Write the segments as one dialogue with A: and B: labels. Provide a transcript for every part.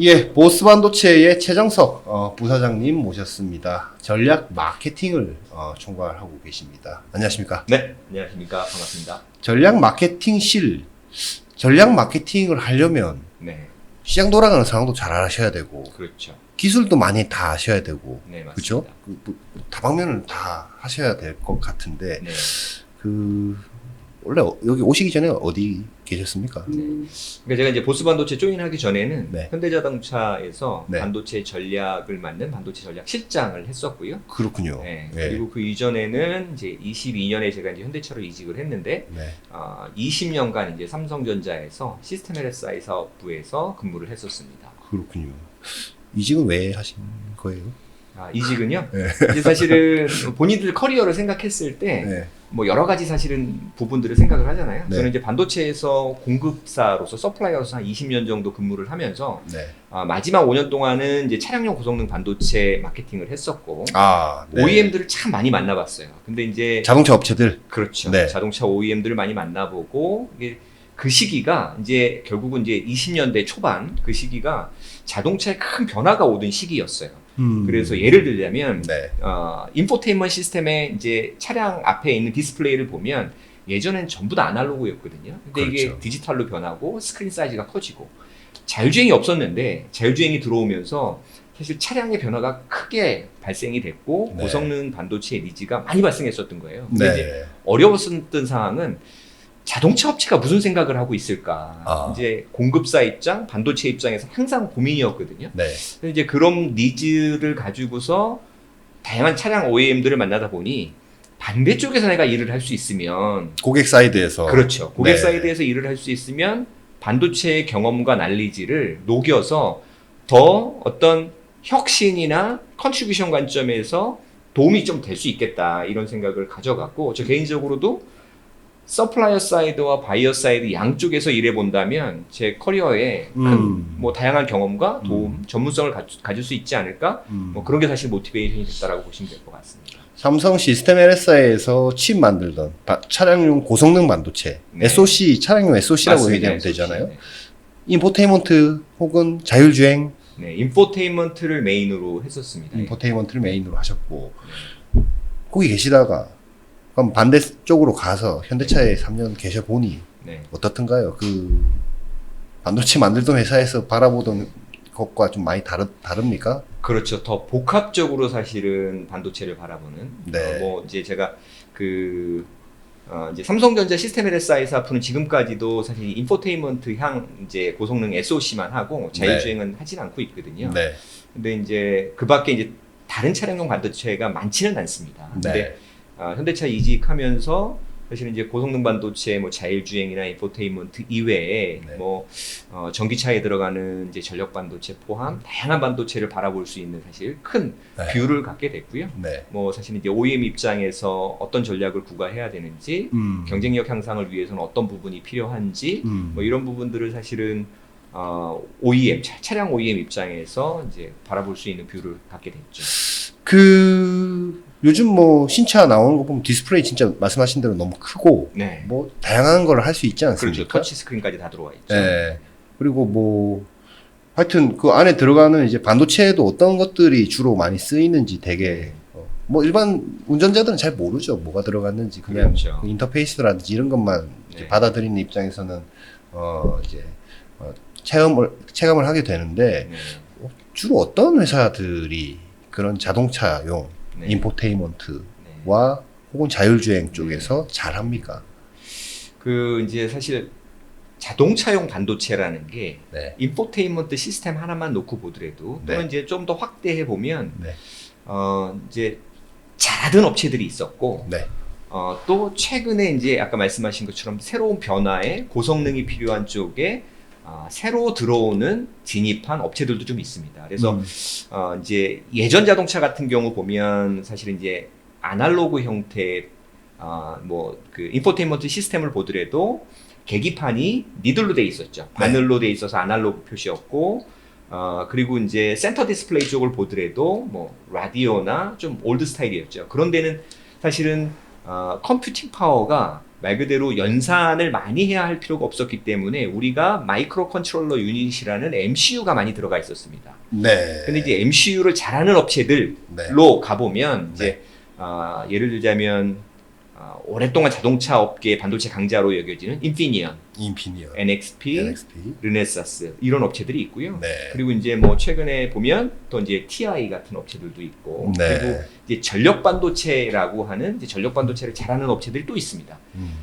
A: 예, 보스 반도체의 최정석 부사장님 모셨습니다. 전략 마케팅을 총괄하고 계십니다. 안녕하십니까?
B: 네, 안녕하십니까. 반갑습니다.
A: 전략 마케팅실, 전략 마케팅을 하려면
B: 네,
A: 시장 돌아가는 상황도 잘 아셔야 되고
B: 그렇죠.
A: 기술도 많이 다 아셔야 되고
B: 네, 맞습니다.
A: 그렇죠? 다방면을 다 하셔야 될 것 같은데
B: 네,
A: 원래 여기 오시기 전에 어디 계셨습니까?
B: 그러니까 제가 이제 보스 반도체 조인하기 전에는
A: 네.
B: 현대자동차에서
A: 네.
B: 반도체 전략을 맡는 반도체 전략 실장을 했었고요.
A: 그렇군요.
B: 네,
A: 예.
B: 그리고 그 이전에는 이제 22년에 제가 이제 현대차로 이직을 했는데,
A: 네.
B: 20년간 이제 삼성전자에서 시스템 LSI 사업부에서 근무를 했었습니다.
A: 그렇군요. 이직은 왜 하신 거예요?
B: 이직은요?
A: 네.
B: 이제 사실은 본인들 커리어를 생각했을 때,
A: 네.
B: 뭐 여러 가지 사실은 부분들을 생각을 하잖아요.
A: 네.
B: 저는 이제 반도체에서 공급사로서 서플라이어로서 한 20년 정도 근무를 하면서
A: 네.
B: 마지막 5년 동안은 이제 차량용 고성능 반도체 마케팅을 했었고
A: 네.
B: OEM들을 참 많이 만나봤어요. 근데 이제
A: 자동차 업체들.
B: 그렇죠.
A: 네.
B: 자동차 OEM들을 많이 만나보고 이게 그 시기가 이제 결국은 이제 20년대 초반 그 시기가 자동차에 큰 변화가 오던 시기였어요. 그래서 예를 들자면
A: 네.
B: 인포테인먼트 시스템에 이제 차량 앞에 있는 디스플레이를 보면 예전엔 전부 다 아날로그였거든요. 근데 이게
A: 그렇죠.
B: 디지털로 변하고 스크린 사이즈가 커지고 자율주행이 없었는데 자율주행이 들어오면서 사실 차량의 변화가 크게 발생이 됐고
A: 네.
B: 고성능 반도체의 니즈가 많이 발생했었던 거예요. 근데 이제
A: 네.
B: 어려웠었던 상황은 자동차 업체가 무슨 생각을 하고 있을까? 이제 공급사 입장, 반도체 입장에서 항상 고민이었거든요.
A: 네.
B: 근데 이제 그런 니즈를 가지고서 다양한 차량 OEM들을 만나다 보니 반대쪽에서 내가 일을 할 수 있으면
A: 고객 사이드에서.
B: 그렇죠. 고객
A: 네.
B: 사이드에서 일을 할 수 있으면 반도체의 경험과 난리지를 녹여서 더 어떤 혁신이나 컨트리뷰션 관점에서 도움이 좀 될 수 있겠다 이런 생각을 가져갔고 저 개인적으로도 서플라이어 사이드와 바이어 사이드 양쪽에서 일해 본다면 제 커리어에 큰 뭐 다양한 경험과 도움, 전문성을 가질 수 있지 않을까? 뭐 그런 게 사실 모티베이션이 됐다라고 보시면 될 것 같습니다.
A: 삼성 시스템 LSI에서 칩 만들던 차량용 고성능 반도체,
B: 네.
A: SoC, 차량용 SoC라고
B: 맞습니다.
A: 얘기하면
B: SoC.
A: 되잖아요.
B: 네.
A: 인포테인먼트 혹은 자율주행
B: 네, 인포테인먼트를 메인으로 했었습니다.
A: 인포테인먼트를 메인으로 하셨고 거기 계시다가 그럼 반대쪽으로 가서 현대차에 3년 계셔 보니
B: 네.
A: 어떻던가요? 반도체 만들던 회사에서 바라보던 것과 좀 많이 다릅니까?
B: 그렇죠. 더 복합적으로 사실은 반도체를 바라보는.
A: 네.
B: 뭐 이제 제가 이제 삼성전자 시스템 LSI 사업부는 지금까지도 사실 인포테인먼트 향 이제 고성능 SoC만 하고 자율주행은 하진 않고 있거든요.
A: 네.
B: 근데 이제 그 밖에 이제 다른 차량용 반도체가 많지는 않습니다. 근데
A: 네.
B: 현대차 이직하면서 사실은 이제 고성능 반도체, 뭐 자율주행이나 인포테인먼트 이외에
A: 네.
B: 뭐 전기차에 들어가는 이제 전력 반도체 포함 다양한 반도체를 바라볼 수 있는 사실 큰
A: 네.
B: 뷰를 갖게 됐고요.
A: 네.
B: 뭐 사실 이제 OEM 입장에서 어떤 전략을 구가해야 되는지, 경쟁력 향상을 위해서는 어떤 부분이 필요한지, 뭐 이런 부분들을 사실은 OEM 차량 OEM 입장에서 이제 바라볼 수 있는 뷰를 갖게 됐죠.
A: 요즘 뭐 신차 나오는 거 보면 디스플레이 진짜 말씀하신 대로 너무 크고
B: 네.
A: 뭐 다양한 걸 할 수 있지 않습니까?
B: 그렇죠. 터치 스크린까지 다 들어와 있죠.
A: 네. 그리고 뭐 하여튼 그 안에 들어가는 이제 반도체에도 어떤 것들이 주로 많이 쓰이는지 되게 뭐 일반 운전자들은 잘 모르죠. 뭐가 들어갔는지 그냥
B: 그렇죠.
A: 그 인터페이스라든지 이런 것만 이제
B: 네.
A: 받아들이는 입장에서는 이제 체감을 하게 되는데
B: 네.
A: 주로 어떤 회사들이 그런 자동차용
B: 네.
A: 인포테인먼트와
B: 네.
A: 혹은 자율주행 쪽에서 잘합니까?
B: 이제 사실 자동차용 반도체라는 게
A: 네.
B: 인포테인먼트 시스템 하나만 놓고 보더라도
A: 네.
B: 또는 이제 좀 더 확대해 보면
A: 네.
B: 이제 잘하던 업체들이 있었고
A: 네.
B: 또 최근에 이제 아까 말씀하신 것처럼 새로운 변화에 고성능이 필요한 쪽에 새로 들어오는 진입한 업체들도 좀 있습니다. 그래서 이제 예전 자동차 같은 경우 보면 사실은 이제 아날로그 형태 뭐 그 인포테인먼트 시스템을 보더라도 계기판이 니들로 돼 있었죠. 바늘로 돼 있어서 아날로그 표시였고 그리고 이제 센터 디스플레이 쪽을 보더라도 뭐 라디오나 좀 올드 스타일이었죠. 그런 데는 사실은 컴퓨팅 파워가 말 그대로 연산을 많이 해야 할 필요가 없었기 때문에 우리가 마이크로 컨트롤러 유닛이라는 MCU가 많이 들어가 있었습니다.
A: 네.
B: 근데 이제 MCU를 잘하는 업체들로
A: 네.
B: 가보면 이제 예를 들자면 오랫동안 자동차 업계의 반도체 강자로 여겨지는 인피니언, NXP, 르네사스 이런 업체들이 있고요.
A: 네.
B: 그리고 이제 뭐 최근에 보면 또 이제 TI 같은 업체들도 있고,
A: 네.
B: 그리고 이제 전력 반도체라고 하는 이제 전력 반도체를 잘하는 업체들이 또 있습니다.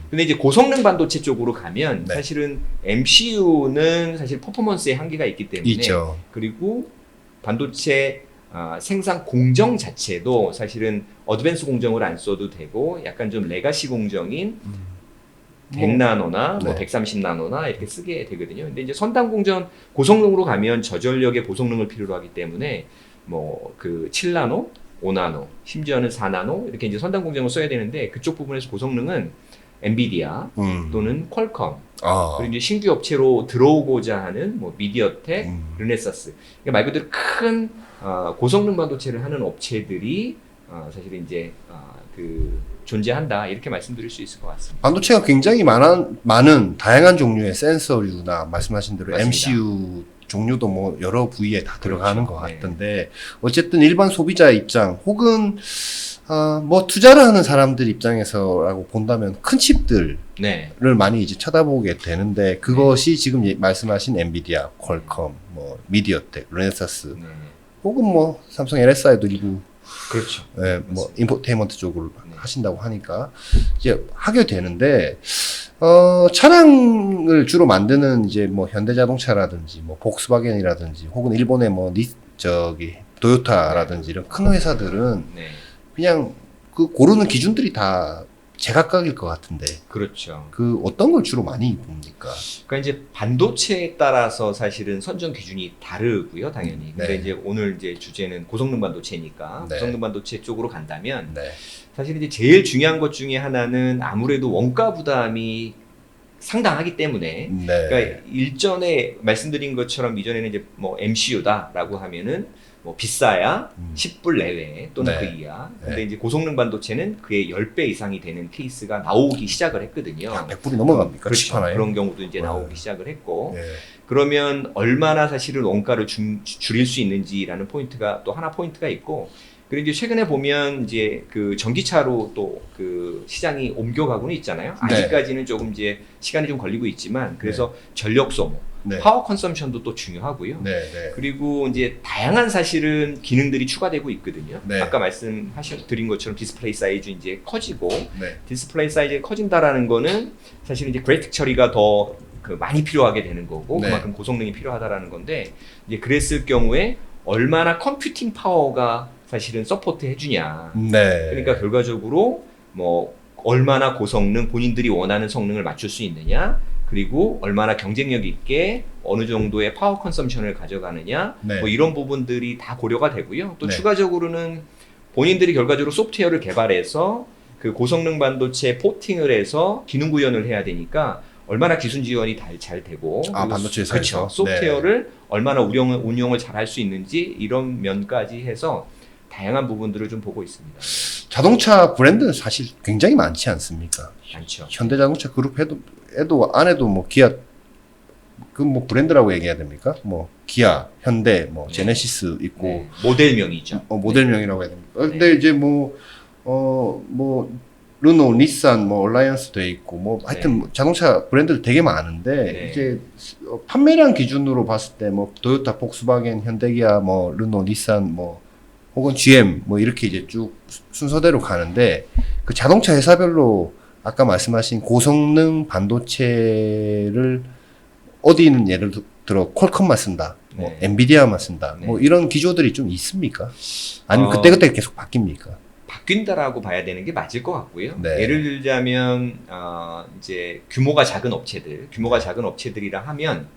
B: 근데 이제 고성능 반도체 쪽으로 가면
A: 네.
B: 사실은 MCU는 사실 퍼포먼스에 한계가 있기 때문에
A: 있죠.
B: 그리고 반도체 생산 공정 자체도 사실은 어드밴스 공정을 안 써도 되고 약간 좀 레가시 공정인 100나노나 뭐
A: 네.
B: 130나노나 이렇게 쓰게 되거든요. 근데 이제 선단 공정 고성능으로 가면 저전력의 고성능을 필요로 하기 때문에 뭐 그 7나노, 5나노, 심지어는 4나노 이렇게 이제 선단 공정을 써야 되는데 그쪽 부분에서 고성능은 엔비디아 또는 퀄컴 그리고 이제 신규 업체로 들어오고자 하는 뭐 미디어텍, 르네사스 그러니까 말 그대로 큰 고성능 반도체를 하는 업체들이 사실 이제 그 존재한다 이렇게 말씀드릴 수 있을 것 같습니다.
A: 반도체가 굉장히 많은 다양한 종류의 센서류나 말씀하신 대로
B: 맞습니다.
A: MCU 종류도 뭐 여러 부위에 다 들어가는
B: 그렇죠.
A: 것 같던데 어쨌든 일반 소비자 입장 혹은 뭐 투자를 하는 사람들 입장에서라고 본다면 큰 칩들을
B: 네.
A: 많이 이제 쳐다보게 되는데 그것이 지금 말씀하신 엔비디아, 퀄컴, 뭐 미디어텍, 르네사스
B: 네.
A: 혹은 뭐 삼성 LSI도 일부
B: 그렇죠.
A: 예, 뭐
B: 맞습니다.
A: 인포테인먼트 쪽으로
B: 네.
A: 하신다고 하니까 이제 하게 되는데 차량을 주로 만드는 이제 뭐 현대자동차라든지 뭐 복스바겐이라든지 혹은 일본의 뭐 도요타라든지 이런 큰 회사들은
B: 네.
A: 그냥 그 고르는 기준들이 다 제각각일 것 같은데
B: 그렇죠.
A: 그 어떤 걸 주로 많이 봅니까?
B: 그러니까 이제 반도체에 따라서 사실은 선정 기준이 다르고요, 당연히. 근데
A: 네.
B: 이제 오늘 이제 주제는 고성능 반도체니까
A: 네.
B: 고성능 반도체 쪽으로 간다면
A: 네.
B: 사실 이제 제일 중요한 것 중에 하나는 아무래도 원가 부담이 상당하기 때문에
A: 네.
B: 그러니까 일전에 말씀드린 것처럼 이전에는 이제 뭐 MCU다라고 하면은 뭐 비싸야 10불 내외 또는
A: 네.
B: 그 이하. 근데
A: 네.
B: 이제 고성능 반도체는 그의 10배 이상이 되는 케이스가 나오기 시작을 했거든요.
A: 100불이 넘어갑니까?
B: 그렇죠.
A: 칩 하나에?
B: 그런 경우도 이제
A: 네.
B: 나오기 시작을 했고
A: 네.
B: 그러면 얼마나 사실은 원가를 줄일 수 있는지라는 포인트가 또 하나 포인트가 있고 그리고 이제 최근에 보면 이제 그 전기차로 또 그 시장이 옮겨가고는 있잖아요.
A: 네.
B: 아직까지는 조금 이제 시간이 좀 걸리고 있지만 그래서 전력 소모,
A: 네.
B: 파워 컨섬션도 또 중요하고요.
A: 네. 네.
B: 그리고 이제 다양한 사실은 기능들이 추가되고 있거든요.
A: 네.
B: 아까 드린 것처럼 디스플레이 사이즈 이제 커지고
A: 네.
B: 디스플레이 사이즈가 커진다라는 거는 사실은 이제 그래픽 처리가 더 많이 필요하게 되는 거고
A: 네.
B: 그만큼 고성능이 필요하다라는 건데 이제 그랬을 경우에 얼마나 컴퓨팅 파워가 사실은 서포트 해주냐.
A: 네.
B: 그러니까 결과적으로 뭐 얼마나 고성능 본인들이 원하는 성능을 맞출 수 있느냐. 그리고 얼마나 경쟁력 있게 어느 정도의 파워 컨섬션을 가져가느냐.
A: 네.
B: 뭐 이런 부분들이 다 고려가 되고요. 또
A: 네.
B: 추가적으로는 본인들이 결과적으로 소프트웨어를 개발해서 그 고성능 반도체 포팅을 해서 기능 구현을 해야 되니까 얼마나 기술 지원이 잘 되고
A: 반도체 회사에서?
B: 그렇죠. 소프트웨어를 얼마나 운용을 잘 할 수 있는지 이런 면까지 해서 다양한 부분들을 좀 보고 있습니다.
A: 자동차 브랜드는 사실 굉장히 많지 않습니까?
B: 많죠.
A: 현대자동차 그룹 안에도 뭐 기아 그 뭐 브랜드라고 얘기해야 됩니까? 뭐 기아, 현대, 뭐
B: 네.
A: 제네시스 있고
B: 네. 모델명이죠.
A: 모델명이라고 해야 됩니까? 근데 이제 뭐 르노, 닛산, 뭐 얼라이언스 돼 있고 뭐 하여튼
B: 네.
A: 뭐 자동차 브랜드들 되게 많은데
B: 네.
A: 이제 판매량 기준으로 봤을 때 뭐 도요타, 복스바겐, 현대기아, 뭐 르노, 닛산, 뭐 혹은 GM 뭐 이렇게 이제 쭉 순서대로 가는데 그 자동차 회사별로 아까 말씀하신 고성능 반도체를 어디는 예를 들어 퀄컴만 쓴다, 뭐
B: 네.
A: 엔비디아만 쓴다,
B: 네.
A: 뭐 이런 기조들이 좀 있습니까? 아니면
B: 어,
A: 그때그때 계속 바뀝니까?
B: 바뀐다라고 봐야 되는 게 맞을 것 같고요.
A: 네.
B: 예를 들자면 이제 규모가 작은 업체들이라 하면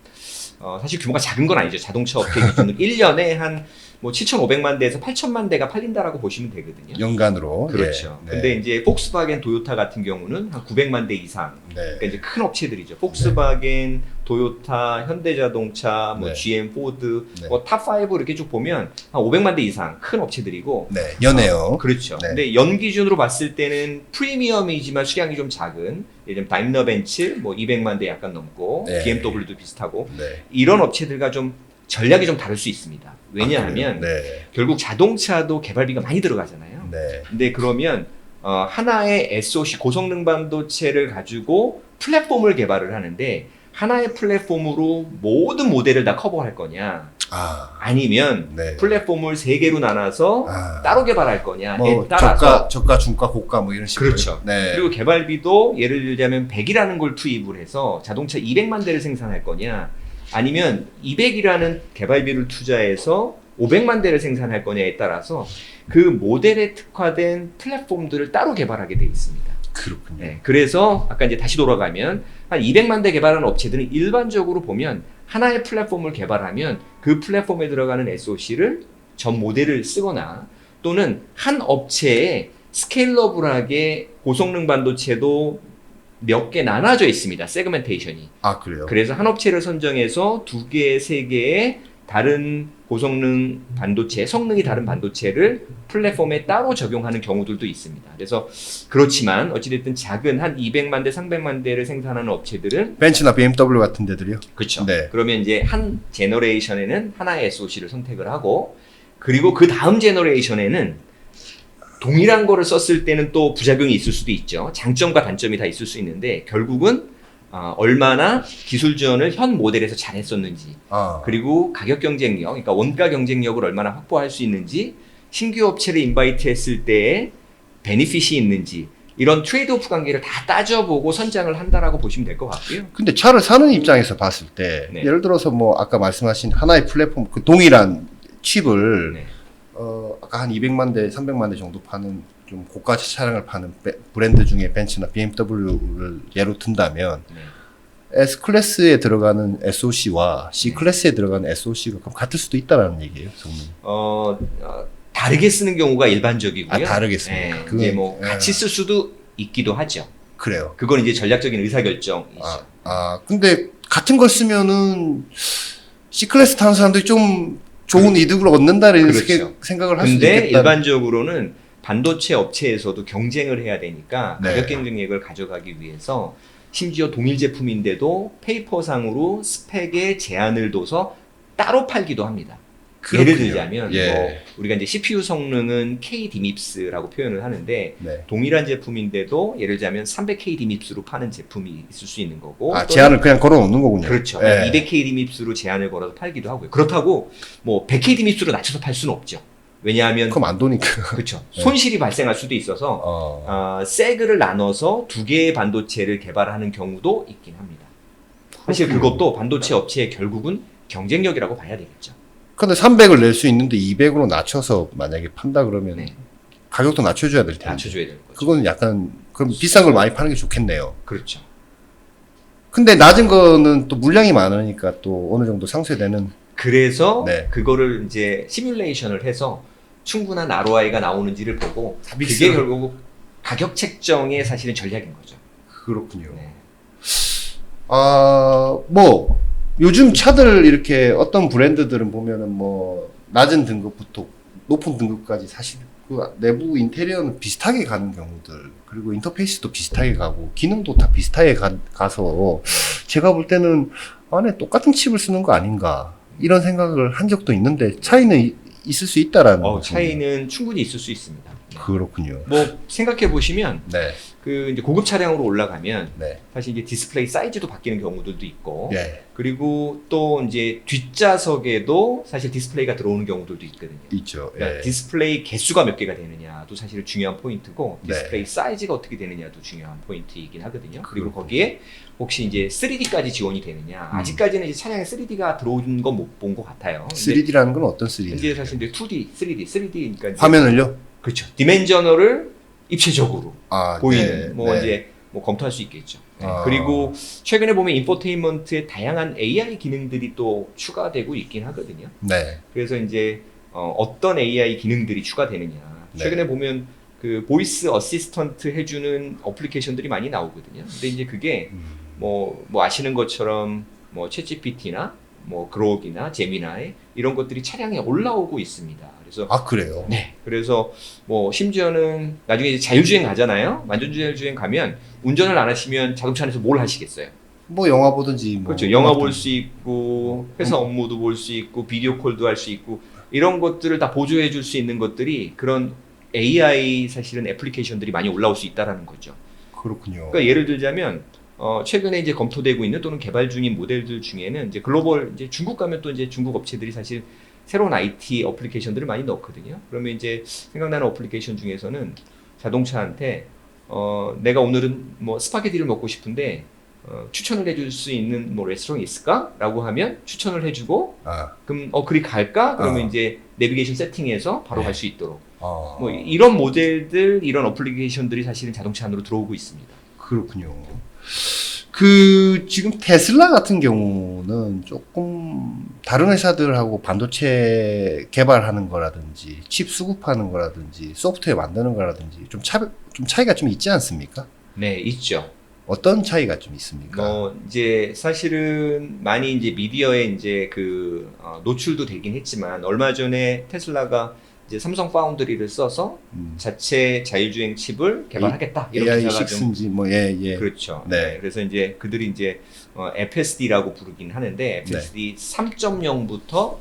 B: 사실 규모가 작은 건 아니죠. 자동차 업계 기준으로 1년에 한 뭐 7,500만 대에서 8,000만 대가 팔린다라고 보시면 되거든요.
A: 연간으로.
B: 그렇죠.
A: 예. 네.
B: 근데 이제 폭스바겐, 도요타 같은 경우는 한 900만 대 이상.
A: 네.
B: 그러니까 이제 큰 업체들이죠. 폭스바겐, 도요타, 현대자동차, 뭐
A: 네.
B: GM, 포드,
A: 네.
B: 뭐 탑5 이렇게 쭉 보면 한 500만 대 이상 큰 업체들이고.
A: 네. 연해요.
B: 그렇죠.
A: 네.
B: 근데 연 기준으로 봤을 때는 프리미엄이지만 수량이 좀 작은, 예를 들면 다임러 벤츠 뭐 200만 대 약간 넘고,
A: 네.
B: BMW도 비슷하고,
A: 네.
B: 이런 업체들과 좀 전략이 좀 다를 수 있습니다. 왜냐하면
A: 네.
B: 결국 자동차도 개발비가 많이 들어가잖아요.
A: 네.
B: 근데 그러면 하나의 SoC 고성능 반도체를 가지고 플랫폼을 개발을 하는데 하나의 플랫폼으로 모든 모델을 다 커버할 거냐,
A: 아.
B: 아니면
A: 네.
B: 플랫폼을 3개로 나눠서
A: 아.
B: 따로 개발할 거냐에
A: 뭐
B: 따라서
A: 저가, 중가, 고가 뭐 이런 식으로.
B: 그렇죠.
A: 네.
B: 그리고 개발비도 예를 들자면 100이라는 걸 투입을 해서 자동차 200만 대를 생산할 거냐, 아니면 200이라는 개발비를 투자해서 500만 대를 생산할 거냐에 따라서 그 모델에 특화된 플랫폼들을 따로 개발하게 돼 있습니다.
A: 그렇군요.
B: 네, 그래서 아까 이제 다시 돌아가면 한 200만 대 개발하는 업체들은 일반적으로 보면 하나의 플랫폼을 개발하면 그 플랫폼에 들어가는 SoC를 전 모델을 쓰거나, 또는 한 업체에 스케일러블하게 고성능 반도체도 몇 개 나눠져 있습니다. 세그멘테이션이.
A: 아, 그래요?
B: 그래서 한 업체를 선정해서 2개, 3개의 다른 고성능 반도체, 성능이 다른 반도체를 플랫폼에 따로 적용하는 경우들도 있습니다. 그래서 그렇지만 어찌됐든 작은 한 200만 대, 300만 대를 생산하는 업체들은
A: 벤츠나 BMW 같은 데들이요?
B: 그렇죠.
A: 네.
B: 그러면 이제 한 제너레이션에는 하나의 SoC를 선택을 하고, 그리고 그 다음 제너레이션에는 동일한 거를 썼을 때는 또 부작용이 있을 수도 있죠. 장점과 단점이 다 있을 수 있는데, 결국은 얼마나 기술 지원을 현 모델에서 잘했었는지,
A: 아.
B: 그리고 가격 경쟁력, 그러니까 원가 경쟁력을 얼마나 확보할 수 있는지, 신규 업체를 인바이트 했을 때에 베니핏이 있는지, 이런 트레이드오프 관계를 다 따져보고 선장을 한다라고 보시면 될 것 같고요.
A: 근데 차를 사는 입장에서 봤을 때,
B: 네.
A: 예를 들어서 뭐 아까 말씀하신 하나의 플랫폼, 그 동일한 칩을
B: 네.
A: 아까 한 200만 대, 300만 대 정도 파는 좀 고가 차량을 파는 브랜드 중에 벤츠나 BMW를 예로 든다면,
B: 네.
A: S클래스에 들어가는 SoC와 C클래스에 들어가는 SoC가 그럼 같을 수도 있다라는 얘기예요, 성능.
B: 다르게 쓰는 경우가 일반적이고요.
A: 아, 다르게 씁니까?
B: 네,
A: 그건-
B: 이제 뭐
A: 예.
B: 같이 쓸 수도 있기도 하죠.
A: 그래요.
B: 그건 이제 전략적인 의사결정이죠.
A: 근데 같은 걸 쓰면은 C클래스 타는 사람들이 좀 좋은 이득을 얻는다는
B: 그렇죠.
A: 생각을 할 수도
B: 근데
A: 있겠다.
B: 일반적으로는 반도체 업체에서도 경쟁을 해야 되니까
A: 네.
B: 가격 경쟁력을 가져가기 위해서 심지어 동일 제품인데도 페이퍼상으로 스펙에 제한을 둬서 따로 팔기도 합니다. 예를
A: 그렇군요.
B: 들자면
A: 예.
B: 뭐 우리가 이제 CPU 성능은 K-DMIPS라고 표현을 하는데,
A: 네.
B: 동일한 제품인데도 예를 들자면 300K DMIPS로 파는 제품이 있을 수 있는 거고, 또는
A: 제한을 그냥 걸어 놓는 거군요.
B: 그렇죠.
A: 예.
B: 200K DMIPS로 제한을 걸어서 팔기도 하고요. 그렇다고 뭐 100K DMIPS로 낮춰서 팔 수는 없죠. 왜냐하면
A: 그럼 안 도니까.
B: 그렇죠.
A: 네.
B: 손실이 발생할 수도 있어서 세그를 나눠서 2개의 반도체를 개발하는 경우도 있긴 합니다. 사실 그것도 반도체 업체의 결국은 경쟁력이라고 봐야 되겠죠.
A: 근데 300을 낼 수 있는데 200으로 낮춰서 만약에 판다 그러면
B: 네.
A: 가격도 낮춰줘야 될 텐데.
B: 낮춰줘야 되는 거죠.
A: 그건 약간 그럼 비싼 걸 많이 파는 게 좋겠네요.
B: 그렇죠.
A: 근데 낮은 거는 또 물량이 많으니까 또 어느 정도 상쇄되는.
B: 그래서
A: 네.
B: 그거를 이제 시뮬레이션을 해서 충분한 ROI가 나오는지를 보고, 그게
A: 비싸.
B: 결국 가격 책정의 사실은 전략인 거죠.
A: 그렇군요.
B: 네.
A: 뭐 요즘 차들 이렇게 어떤 브랜드들은 보면은 뭐 낮은 등급부터 높은 등급까지 사실 그 내부 인테리어는 비슷하게 가는 경우들, 그리고 인터페이스도 비슷하게 가고 기능도 다 비슷하게 가서 제가 볼 때는 안에 똑같은 칩을 쓰는 거 아닌가 이런 생각을 한 적도 있는데 차이는 있을 수 있다라는 거죠.
B: 차이는 충분히 있을 수 있습니다. 네.
A: 그렇군요.
B: 뭐 생각해 보시면
A: 네,
B: 그 이제 고급 차량으로 올라가면
A: 네,
B: 사실 이제 디스플레이 사이즈도 바뀌는 경우들도 있고,
A: 예,
B: 그리고 또 이제 뒷좌석에도 사실 디스플레이가 들어오는 경우들도 있거든요.
A: 있죠.
B: 그러니까
A: 예.
B: 디스플레이 개수가 몇 개가 되느냐도 사실 중요한 포인트고,
A: 네.
B: 디스플레이 사이즈가 어떻게 되느냐도 중요한 포인트이긴 하거든요. 그리고
A: 그렇군요.
B: 거기에 혹시 이제 3D까지 지원이 되느냐. 아직까지는 이제 차량에 3D가 들어오는 건 못 본 것 같아요. 근데
A: 3D라는 건 어떤 3D?
B: 이제 사실 이제 2D, 3D니까 이제
A: 화면을요?
B: 그렇죠. 디멘저너를 입체적으로 보이는
A: 네,
B: 뭐
A: 네.
B: 이제 뭐 검토할 수 있겠죠. 네.
A: 아.
B: 그리고 최근에 보면 인포테인먼트에 다양한 AI 기능들이 또 추가되고 있긴 하거든요.
A: 네,
B: 그래서 이제 어떤 AI 기능들이 추가되느냐.
A: 네.
B: 최근에 보면 그 보이스 어시스턴트 해주는 어플리케이션들이 많이 나오거든요. 근데 이제 그게 뭐 아시는 것처럼 뭐 챗GPT나 뭐 그록이나 제미나이 이런 것들이 차량에 올라오고 있습니다. 그래서
A: 아, 그래요?
B: 네. 그래서 뭐 심지어는 나중에 이제 자율주행 가잖아요. 완전 자율주행 가면 운전을 안 하시면 자동차 안에서 뭘 하시겠어요?
A: 뭐 영화 보든지 뭐
B: 그렇죠. 영화 볼 수 있고 회사 업무도 볼 수 있고 비디오 콜도 할 수 있고 이런 것들을 다 보조해 줄 수 있는 것들이 그런 AI 사실은 애플리케이션들이 많이 올라올 수 있다라는 거죠.
A: 그렇군요.
B: 그러니까 예를 들자면 최근에 이제 검토되고 있는 또는 개발 중인 모델들 중에는 이제 글로벌 이제 중국 가면 또 이제 중국 업체들이 사실 새로운 IT 어플리케이션들을 많이 넣거든요. 그러면 이제 생각나는 어플리케이션 중에서는 자동차한테 내가 오늘은 뭐 스파게티를 먹고 싶은데 추천을 해줄 수 있는 뭐 레스토랑이 있을까? 라고 하면 추천을 해주고 그럼 그리 갈까? 그러면 이제 내비게이션 세팅해서 바로
A: 네.
B: 갈 수 있도록
A: 아,
B: 뭐 이런 모델들 이런 어플리케이션들이 사실은 자동차 안으로 들어오고 있습니다.
A: 그렇군요. 그 지금 테슬라 같은 경우는 조금 다른 회사들하고 반도체 개발하는 거라든지 칩 수급하는 거라든지 소프트웨어 만드는 거라든지 좀 차이가 좀 있지 않습니까?
B: 네, 있죠.
A: 어떤 차이가 좀 있습니까?
B: 이제 사실은 많이 이제 미디어에 이제 노출도 되긴 했지만 얼마 전에 테슬라가 이제 삼성 파운드리를 써서 자체 자율주행 칩을 개발하겠다 이런 기사가 좀
A: AI6인지 뭐 예.
B: 그렇죠.
A: 네.
B: 그래서 이제 그들이 이제 FSD라고 부르긴 하는데 FSD 3.0부터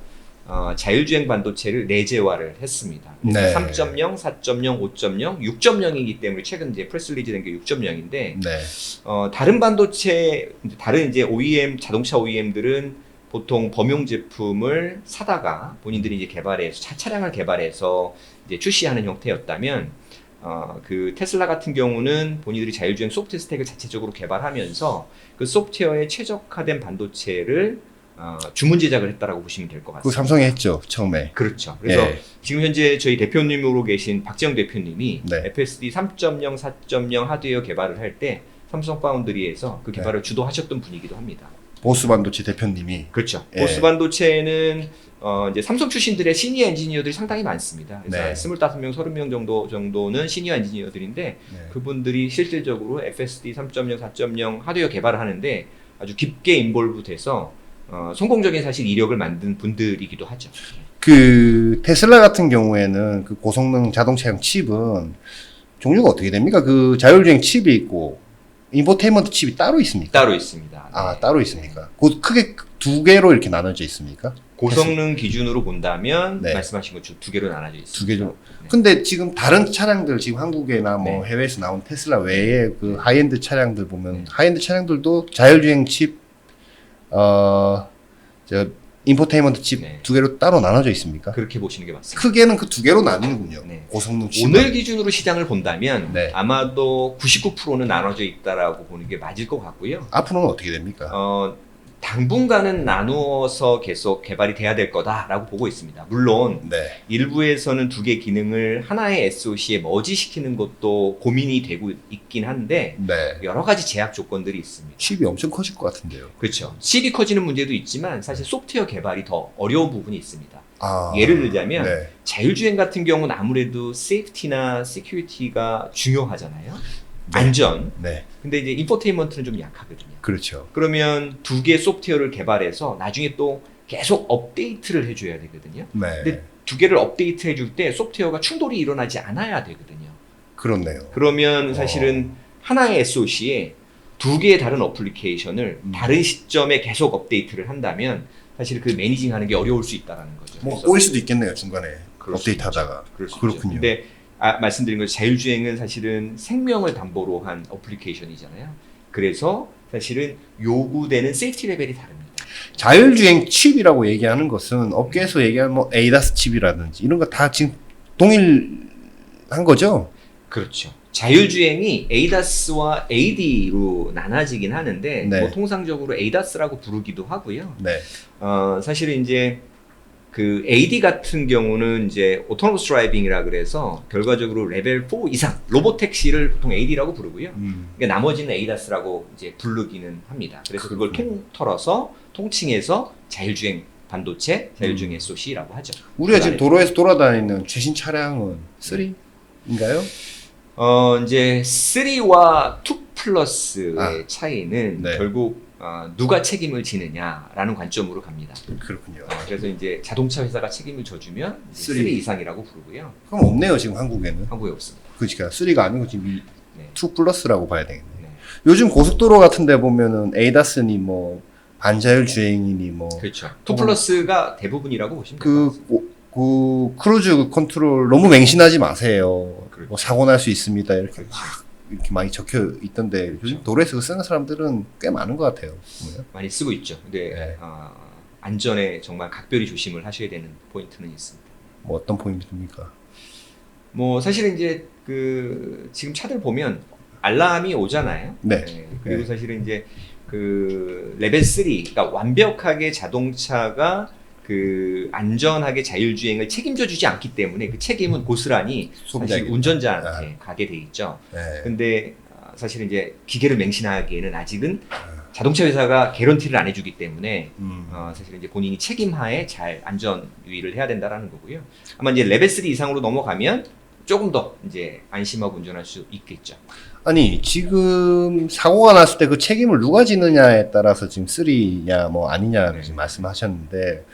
B: 자율주행 반도체를 내재화를 했습니다.
A: 네.
B: 3.0, 4.0, 5.0, 6.0이기 때문에 최근 이제 프레스 리리즈 된 게 6.0인데
A: 네.
B: 다른 반도체 다른 이제 OEM 자동차 OEM들은 보통 범용 제품을 사다가 본인들이 이제 개발해서 차량을 개발해서 이제 출시하는 형태였다면 그 테슬라 같은 경우는 본인들이 자율주행 소프트웨어 스택을 자체적으로 개발하면서 그 소프트웨어에 최적화된 반도체를 주문 제작을 했다라고 보시면 될 것
A: 그
B: 같습니다.
A: 삼성이 했죠 처음에.
B: 그렇죠. 그래서
A: 예.
B: 지금 현재 저희 대표님으로 계신 박재영 대표님이
A: 네.
B: FSD 3.0, 4.0 하드웨어 개발을 할 때 삼성 파운드리에서 그 개발을 주도하셨던 분이기도 합니다.
A: 보스 반도체 대표님이.
B: 그렇죠.
A: 예.
B: 보스 반도체는 이제 삼성 출신들의 시니어 엔지니어들이 상당히 많습니다. 그래서
A: 네.
B: 25명, 30명 정도는 시니어 엔지니어들인데
A: 네.
B: 그분들이 실질적으로 FSD 3.0, 4.0 하드웨어 개발을 하는데 아주 깊게 인볼브돼서 성공적인 사실 이력을 만든 분들이기도 하죠.
A: 그 테슬라 같은 경우에는 그 고성능 자동차용 칩은 종류가 어떻게 됩니까? 그 자율주행 칩이 있고 인포테인먼트 칩이 따로 있습니까?
B: 따로 있습니다.
A: 아,
B: 네.
A: 따로 있습니까? 크게 두 개로 이렇게 나눠져 있습니까?
B: 고성능 기준으로 본다면
A: 네.
B: 말씀하신 것처럼 두 개로 나눠져 있습니다.
A: 두 개죠.
B: 네.
A: 근데 지금 다른 차량들 지금 한국이나 뭐
B: 네.
A: 해외에서 나온 테슬라 외에 그 하이엔드 차량들 보면
B: 네.
A: 하이엔드 차량들도 자율주행 칩, 인포테인먼트 칩
B: 네.
A: 두 개로 따로 나눠져 있습니까?
B: 그렇게 보시는 게 맞습니다.
A: 크게는 그 두 개로 나뉘는군요.
B: 네.
A: 고성능 칩.
B: 오늘 기준으로 시장을 본다면
A: 네.
B: 아마도 99%는 나눠져 있다라고 보는 게 맞을 것 같고요.
A: 앞으로는 어떻게 됩니까?
B: 당분간은 나누어서 계속 개발이 돼야 될 거다라고 보고 있습니다. 물론
A: 네.
B: 일부에서는 두 개 기능을 하나의 SoC에 머지시키는 것도 고민이 되고 있긴 한데
A: 네.
B: 여러 가지 제약 조건들이 있습니다.
A: 칩이 엄청 커질 것 같은데요.
B: 그렇죠. 칩이 커지는 문제도 있지만 사실 소프트웨어 개발이 더 어려운 부분이 있습니다.
A: 아,
B: 예를 들자면
A: 네.
B: 자율주행 같은 경우는 아무래도 세이프티나 시큐리티가 중요하잖아요.
A: 네.
B: 안전.
A: 네.
B: 근데 이제 인포테인먼트는 좀 약하거든요.
A: 그렇죠.
B: 그러면 두 개의 소프트웨어를 개발해서 나중에 또 계속 업데이트를 해줘야 되거든요.
A: 네.
B: 근데 두 개를 업데이트 해줄 때 소프트웨어가 충돌이 일어나지 않아야 되거든요.
A: 그렇네요.
B: 그러면 사실은 하나의 SoC에 두 개의 다른 어플리케이션을 다른 시점에 계속 업데이트를 한다면 사실 그 매니징하는 게 어려울 수 있다는 거죠.
A: 뭐
B: 그래서
A: 꼬일 수도 있겠네요 중간에
B: 그럴 수
A: 업데이트 하다가.
B: 그럴 수
A: 그렇군요.
B: 있죠. 근데 말씀드린 것처럼 자율주행은 사실은 생명을 담보로 한 어플리케이션이잖아요. 그래서 사실은 요구되는 세이프티 레벨이 다릅니다.
A: 자율주행 칩이라고 얘기하는 것은 업계에서 얘기하는 뭐 에이다스 칩이라든지 이런 거 다 지금 동일한 거죠?
B: 그렇죠. 자율주행이 ADAS와 AD로 나눠지긴 하는데
A: 네.
B: 뭐 통상적으로 ADAS라고 부르기도 하고요.
A: 네.
B: 사실은 이제 그 AD 같은 경우는 이제 오토노머스 드라이빙이라 그래서 결과적으로 레벨 4 이상 로봇 택시를 보통 AD라고 부르고요. 그러니까 나머지는 ADAS라고 이제 부르기는 합니다. 그래서 그걸 통틀어서 통칭해서 자율주행 반도체, 자율주행 SoC라고 하죠.
A: 우리가
B: 그
A: 지금
B: 안에
A: 도로에서 돌아다니는 최신 차량은 3인가요?
B: 이제 3와 2 플러스의
A: 아,
B: 차이는
A: 네.
B: 결국 누가 책임을 지느냐라는 관점으로 갑니다.
A: 그렇군요.
B: 그래서 이제 자동차 회사가 책임을 져주면 3
A: 3.
B: 이상이라고 부르고요.
A: 그럼 없네요, 지금 한국에는.
B: 한국에 없습니다.
A: 그러니까 3가 아니고 지금
B: 네.
A: 2 플러스라고 봐야 되겠네.
B: 네.
A: 요즘 고속도로 같은 데 보면은 에이다스니 뭐 반자율 주행이니 뭐
B: 그렇죠. 2 플러스가 대부분이라고 보시면 될 것
A: 그,
B: 같습니다.
A: 그 크루즈 컨트롤 너무 맹신하지 마세요.
B: 그렇죠.
A: 뭐 사고 날 수 있습니다. 이렇게
B: 그렇죠.
A: 막 이렇게 많이 적혀 있던데 요즘
B: 그렇죠.
A: 도로에서 그거 쓰는 사람들은 꽤 많은 것 같아요. 보면.
B: 많이 쓰고 있죠. 근데
A: 네.
B: 안전에 정말 각별히 조심을 하셔야 되는 포인트는 있습니다.
A: 뭐 어떤 포인트입니까?
B: 뭐 사실은 이제 그 지금 차들 보면 알람이 오잖아요.
A: 네.
B: 그리고
A: 네.
B: 사실은 이제 그 레벨 3, 그러니까 완벽하게 자동차가 그 안전하게 자율주행을 책임져 주지 않기 때문에 그 책임은 고스란히 사실
A: 소비자에게.
B: 운전자한테 가게 돼 있죠.
A: 네.
B: 근데 사실은 이제 기계를 맹신하기에는 아직은 자동차 회사가 개런티를 안 해주기 때문에 사실은 이제 본인이 책임하에 잘 안전 유의를 해야 된다라는 거고요. 아마 이제 레벨 3 이상으로 넘어가면 조금 더 이제 안심하고 운전할 수 있겠죠.
A: 아니 지금 사고가 났을 때 그 책임을 누가 지느냐에 따라서 지금 3냐 뭐 아니냐
B: 네.
A: 지금 말씀하셨는데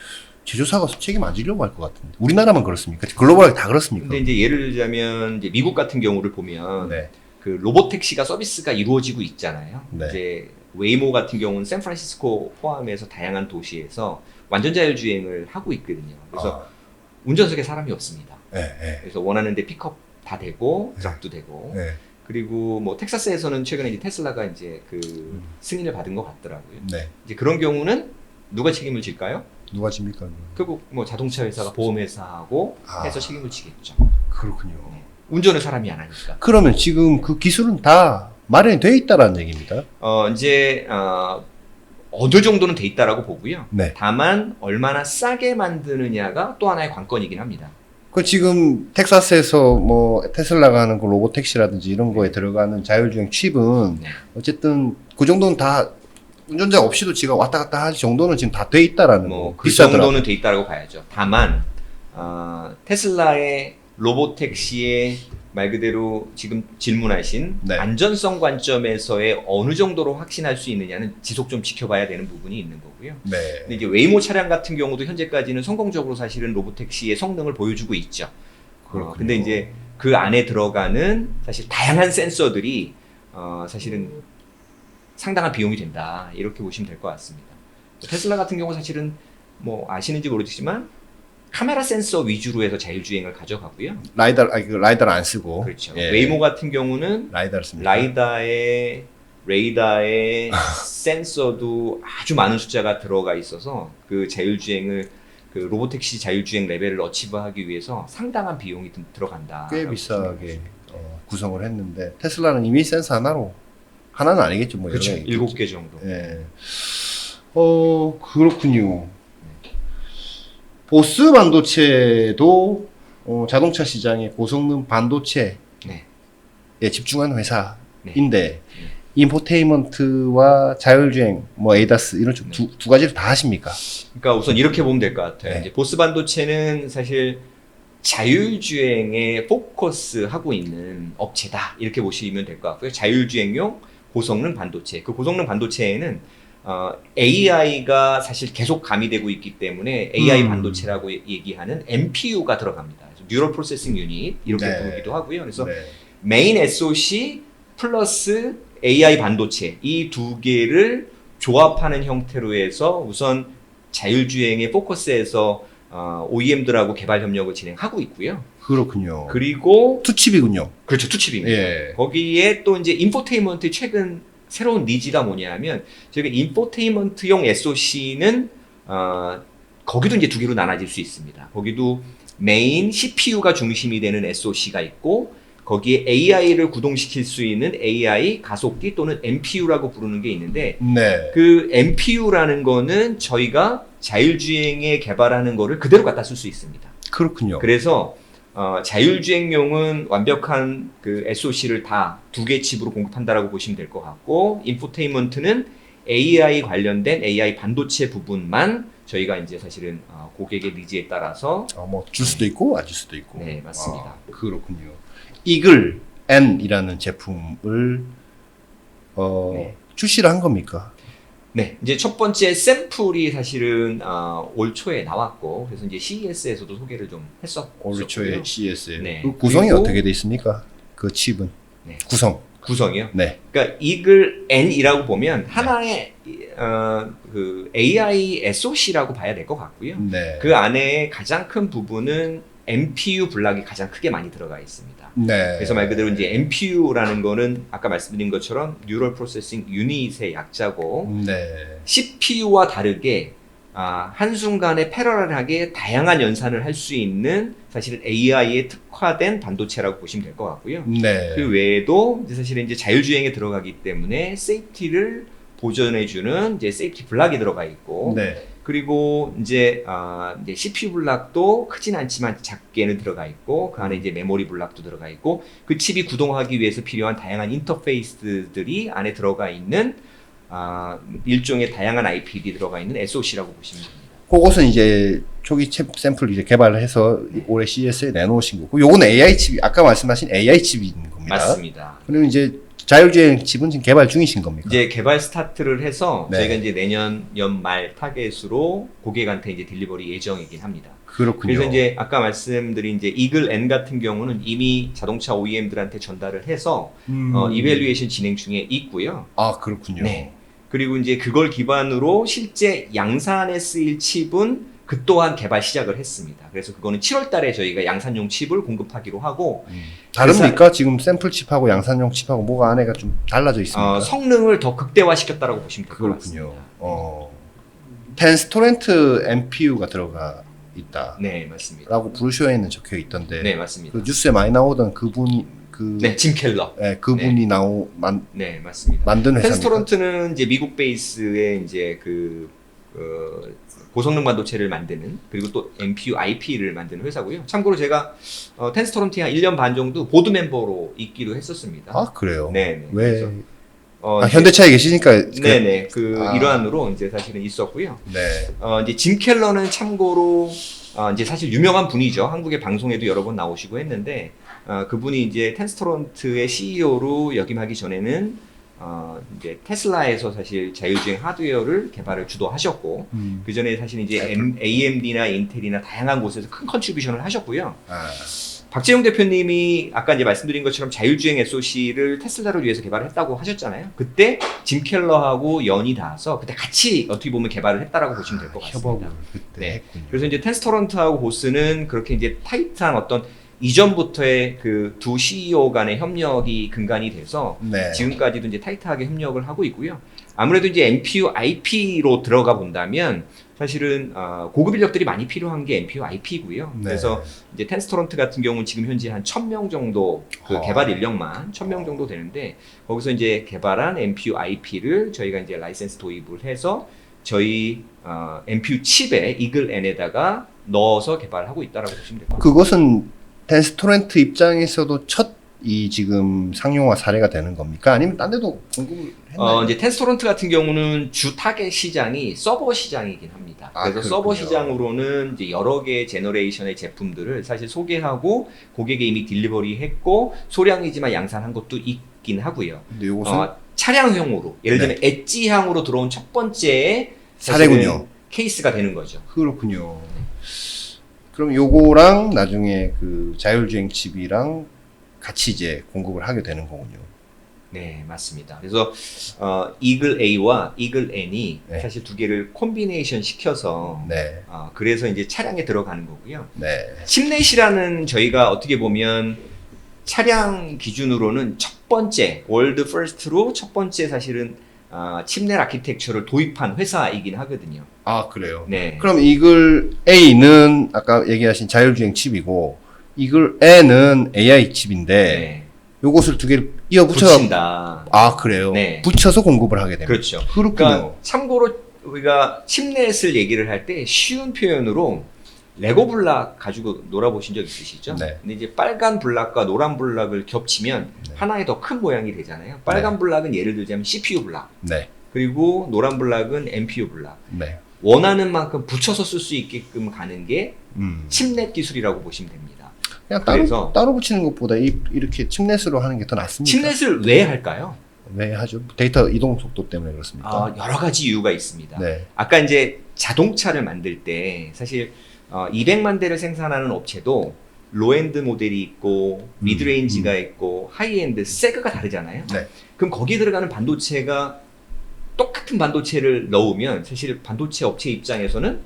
A: 제조사가 책임 안 지려고 할 것 같은데 우리나라만 그렇습니까? 글로벌하게 다 그렇습니까?
B: 근데 이제 예를 들자면 이제 미국 같은 경우를 보면
A: 네.
B: 그 로봇 택시가 서비스가 이루어지고 있잖아요.
A: 네.
B: 이제 웨이모 같은 경우는 샌프란시스코 포함해서 다양한 도시에서 완전 자율주행을 하고 있거든요. 그래서 운전석에 사람이 없습니다.
A: 네.
B: 그래서 원하는 데 픽업 다 되고 드랍도 되고
A: 네.
B: 그리고 뭐 텍사스에서는 최근에 이제 테슬라가 이제 그 승인을 받은 것 같더라고요.
A: 네.
B: 이제 그런 경우는 누가 책임을 질까요?
A: 누가 집니까?
B: 결국 뭐 자동차 회사가 보험회사하고
A: 아.
B: 해서 책임을 지겠죠.
A: 그렇군요.
B: 운전을 사람이 안 하니까.
A: 그러면 지금 그 기술은 다 마련이 되어 있다라는 얘기입니다.
B: 이제 어느 정도는 돼 있다라고 보고요.
A: 네.
B: 다만 얼마나 싸게 만드느냐가 또 하나의 관건이긴 합니다.
A: 그 지금 텍사스에서 뭐 테슬라가 하는 그 로봇 택시라든지 이런 거에 들어가는 자율주행 칩은
B: 네.
A: 어쨌든 그 정도는 다 운전자 없이도 지가 왔다 갔다 할 정도는 지금 다 돼 있다라는
B: 뭐
A: 거.
B: 그 정도는 돼 있다라고 봐야죠. 다만 테슬라의 로봇 택시의 말 그대로 지금 질문하신
A: 네.
B: 안전성 관점에서의 어느 정도로 확신할 수 있느냐는 지속 좀 지켜봐야 되는 부분이 있는 거고요.
A: 네.
B: 근데 이제 웨이모 차량 같은 경우도 현재까지는 성공적으로 사실은 로봇 택시의 성능을 보여주고 있죠.
A: 그렇군요.
B: 근데 이제 그 안에 들어가는 사실 다양한 센서들이 사실은 상당한 비용이 된다 이렇게 보시면 될 것 같습니다. 테슬라 같은 경우 사실은 뭐 아시는지 모르겠지만 카메라 센서 위주로 해서 자율주행을 가져가고요.
A: 라이다를 안 쓰고.
B: 그렇죠.
A: 예.
B: 웨이모 같은 경우는
A: 라이다를 씁니다.
B: 라이다에 레이더에 센서도 아주 많은 숫자가 들어가 있어서 그 자율주행을 그 로보택시 자율주행 레벨을 어치브하기 위해서 상당한 비용이 들어간다.
A: 꽤 비싸게 구성을 했는데 테슬라는 이미 센서 하나는 아니겠죠. 뭐
B: 그렇죠.
A: 여러 개
B: 7개 정도.
A: 예. 그렇군요. 보스 반도체도 자동차 시장의 고성능 반도체에
B: 네.
A: 집중한
B: 네.
A: 회사인데 인포테인먼트와 자율주행, 뭐 에이다스 이런 쪽 두 가지를 다 하십니까?
B: 그러니까 우선 이렇게 보면 될 것 같아요.
A: 네.
B: 이제 보스 반도체는 사실 자율주행에 포커스하고 있는 업체다 이렇게 보시면 될 것 같고요. 자율주행용 고성능 반도체. 그 고성능 반도체에는 AI가 사실 계속 가미되고 있기 때문에 AI 반도체라고 얘기하는 NPU가 들어갑니다. 뉴럴 프로세싱 유닛 이렇게
A: 네.
B: 부르기도 하고요. 그래서
A: 네.
B: 메인 SoC 플러스 AI 반도체 이 두 개를 조합하는 형태로 해서 우선 자율주행에 포커스해서 OEM들하고 개발 협력을 진행하고 있고요.
A: 그렇군요.
B: 그리고
A: 투칩이군요.
B: 그렇죠, 투칩입니다.
A: 예.
B: 거기에 또 이제 인포테인먼트 최근 새로운 니즈가 뭐냐면 저기 인포테인먼트용 SoC는 거기도 이제 두 개로 나눠질 수 있습니다. 거기도 메인 CPU가 중심이 되는 SoC가 있고 거기에 AI를 구동시킬 수 있는 AI 가속기 또는 NPU라고 부르는 게 있는데
A: 네.
B: 그 NPU라는 거는 저희가 자율주행에 개발하는 거를 그대로 갖다 쓸 수 있습니다.
A: 그렇군요.
B: 그래서 자율주행용은 완벽한 그 SoC를 다 두 개 칩으로 공급한다라고 보시면 될 것 같고 인포테인먼트는 AI 관련된 AI 반도체 부분만 저희가 이제 사실은 고객의 니즈에 따라서
A: 뭐 줄 수도 있고 안 줄 수도 있고.
B: 네, 맞습니다.
A: 그렇군요. 이글 N이라는 제품을
B: 네.
A: 출시를 한 겁니까?
B: 네, 이제 첫 번째 샘플이 사실은 올 초에 나왔고, 그래서 이제 CES에서도 소개를 좀 했었고요.
A: 올 초에 CES에.
B: 네.
A: 그 구성이
B: 그리고-
A: 어떻게 돼 있습니까? 그 칩은.
B: 네. 구성이요.
A: 네.
B: 그러니까 이글 N이라고 보면 하나의 그 AI SoC라고 봐야 될 것 같고요.
A: 네.
B: 그 안에 가장 큰 부분은 NPU 블락이 가장 크게 많이 들어가 있습니다.
A: 네.
B: 그래서 말 그대로 이제 NPU라는 거는 아까 말씀드린 것처럼 Neural Processing Unit의 약자고
A: 네.
B: CPU와 다르게 한순간에 패러럴하게 다양한 연산을 할 수 있는 사실은 AI에 특화된 반도체라고 보시면 될 것 같고요.
A: 네.
B: 그 외에도 이제 사실은 이제 자율주행에 들어가기 때문에 세이프티를 보존해주는 이제 세이프티 블락이 들어가 있고
A: 네.
B: 그리고 이제 CPU 블락도 크진 않지만 작게는 들어가 있고 그 안에 이제 메모리 블락도 들어가 있고 그 칩이 구동하기 위해서 필요한 다양한 인터페이스들이 안에 들어가 있는 일종의 다양한 IP들이 들어가 있는 SoC라고 보시면 됩니다.
A: 그것은 이제 초기 칩 샘플 이제 개발을 해서 올해 CES에 내놓으신 거고, 요거는 AI 칩이 아까 말씀하신 AI 칩인 겁니다.
B: 맞습니다.
A: 그리고 이제 자율주행 칩은 지금 개발 중이신 겁니까?
B: 이제 개발 스타트를 해서
A: 네.
B: 저희가 이제 내년 연말 타겟으로 고객한테 이제 딜리버리 예정이긴 합니다.
A: 그렇군요.
B: 그래서 이제 아까 말씀드린 이제 이글 N 같은 경우는 이미 자동차 OEM들한테 전달을 해서 이밸류에이션 진행 중에 있고요.
A: 아, 그렇군요.
B: 네. 그리고 이제 그걸 기반으로 실제 양산에 쓰일 칩은 그 또한 개발 시작을 했습니다. 그래서 그거는 7월 달에 저희가 양산용 칩을 공급하기로 하고
A: 다릅니까? 지금 샘플 칩하고 양산용 칩하고 뭐가 안에가 좀 달라져 있습니까?
B: 성능을 더 극대화시켰다라고 보시면 될 것
A: 그렇군요.
B: 같습니다.
A: 텐스토렌트 NPU가 들어가 있다.
B: 네, 맞습니다.
A: 라고 브로셔에는 적혀 있던데.
B: 네, 맞습니다.
A: 그 뉴스에 많이 나오던 그분이
B: 네, 짐 켈러.
A: 그분이
B: 네, 맞습니다.
A: 만든 회사입니까?
B: 텐스토런트는 이제 미국 베이스의 이제 고성능 반도체를 만드는 그리고 또 NPU IP를 만드는 회사고요. 참고로 제가 텐스토런트에 한 1년 반 정도 보드 멤버로 있기도 했었습니다.
A: 아, 그래요?
B: 네, 네.
A: 왜?
B: 그래서, 이제-
A: 현대차에 계시니까.
B: 네네. 일환으로 이제 사실은 있었고요.
A: 네.
B: 이제 짐 켈러는 참고로 이제 사실 유명한 분이죠. 한국의 방송에도 여러 번 나오시고 했는데 그분이 이제 텐스토런트의 CEO로 역임하기 전에는 이제 테슬라에서 사실 자율주행 하드웨어를 개발을 주도하셨고 그 전에 사실 이제 AMD나 인텔이나 다양한 곳에서 큰 컨트리뷰션을 하셨고요. 박재용 대표님이 아까 이제 말씀드린 것처럼 자율주행 SoC를 테슬라를 위해서 개발했다고 하셨잖아요. 그때 짐 켈러하고 연이 닿아서 그때 같이 어떻게 보면 개발을 했다라고 보시면 될 것 같습니다.
A: 협업을 그때
B: 네.
A: 했군요.
B: 그래서 이제 텐스토런트하고 보스는 그렇게 이제 타이트한 어떤 이전부터의 그 두 CEO 간의 협력이 근간이 돼서
A: 네.
B: 지금까지도 이제 타이트하게 협력을 하고 있고요. 아무래도 이제 NPU IP로 들어가 본다면 사실은 고급 인력들이 많이 필요한 게 NPU IP고요.
A: 네.
B: 그래서 이제 텐스토런트 같은 경우는 지금 현재 한 1,000명 정도 개발 인력만 1,000명 정도 되는데 거기서 이제 개발한 NPU IP를 저희가 이제 라이센스 도입을 해서 저희 NPU 칩에 이글 N에다가 넣어서 개발하고 있다라고 보시면 될 것 같습니다.
A: 그것은 텐스토렌트 입장에서도 첫 이 지금 상용화 사례가 되는 겁니까? 아니면 딴 데도 공급을 했나요?
B: 이제 텐스토런트 같은 경우는 주 타겟 시장이 서버 시장이긴 합니다. 그래서
A: 그렇군요.
B: 서버 시장으로는 이제 여러 개의 제너레이션의 제품들을 사실 소개하고 고객에 이미 딜리버리 했고 소량이지만 양산한 것도 있긴 하고요.
A: 근데 요것은
B: 차량형으로 예를 들면
A: 네.
B: 엣지향으로 들어온 첫 번째
A: 사례군요.
B: 케이스가 되는 거죠.
A: 그렇군요. 그럼 요거랑 나중에 그 자율주행 칩이랑 같이 이제 공급을 하게 되는 거군요.
B: 네, 맞습니다. 그래서 이글 A와 이글 N이
A: 네.
B: 사실 두 개를 콤비네이션 시켜서
A: 네.
B: 그래서 이제 차량에 들어가는 거고요.
A: 네.
B: 칩넷이라는 저희가 어떻게 보면 차량 기준으로는 첫 번째 월드 퍼스트로 첫 번째 사실은 칩넷 아키텍처를 도입한 회사이긴 하거든요.
A: 아, 그래요.
B: 네.
A: 그럼 이글 A는 아까 얘기하신 자율주행 칩이고 이글 N은 AI 칩인데
B: 네.
A: 요것을 두 개를 이어 붙여서
B: 붙인다.
A: 아, 그래요.
B: 네.
A: 붙여서 공급을 하게 됩니다.
B: 그렇죠.
A: 그렇군요.
B: 그러니까 참고로 우리가 칩넷을 얘기를 할 때 쉬운 표현으로 레고 블락 가지고 놀아보신 적 있으시죠?
A: 네.
B: 근데 이제 빨간 블락과 노란 블락을 겹치면
A: 네.
B: 하나의 더 큰 모양이 되잖아요. 빨간 블락은 예를 들자면 CPU 블락,
A: 네.
B: 그리고 노란 블락은 MPU 블락.
A: 네.
B: 원하는 만큼 붙여서 쓸 수 있게끔 가는 게
A: 음.
B: 칩넷 기술이라고 보시면 됩니다.
A: 그냥
B: 그래서
A: 따로 붙이는 것보다 이렇게 칩넷으로 하는 게 더 낫습니다.
B: 칩넷을 왜 할까요?
A: 왜 하죠? 데이터 이동 속도 때문에 그렇습니까?
B: 여러 가지 이유가 있습니다.
A: 네.
B: 아까 이제 자동차를 만들 때 사실 200만 대를 생산하는 업체도 로엔드 모델이 있고 미드레인지가 있고 하이엔드, 세그가 다르잖아요.
A: 네.
B: 그럼 거기에 들어가는 반도체가 똑같은 반도체를 넣으면 사실 반도체 업체 입장에서는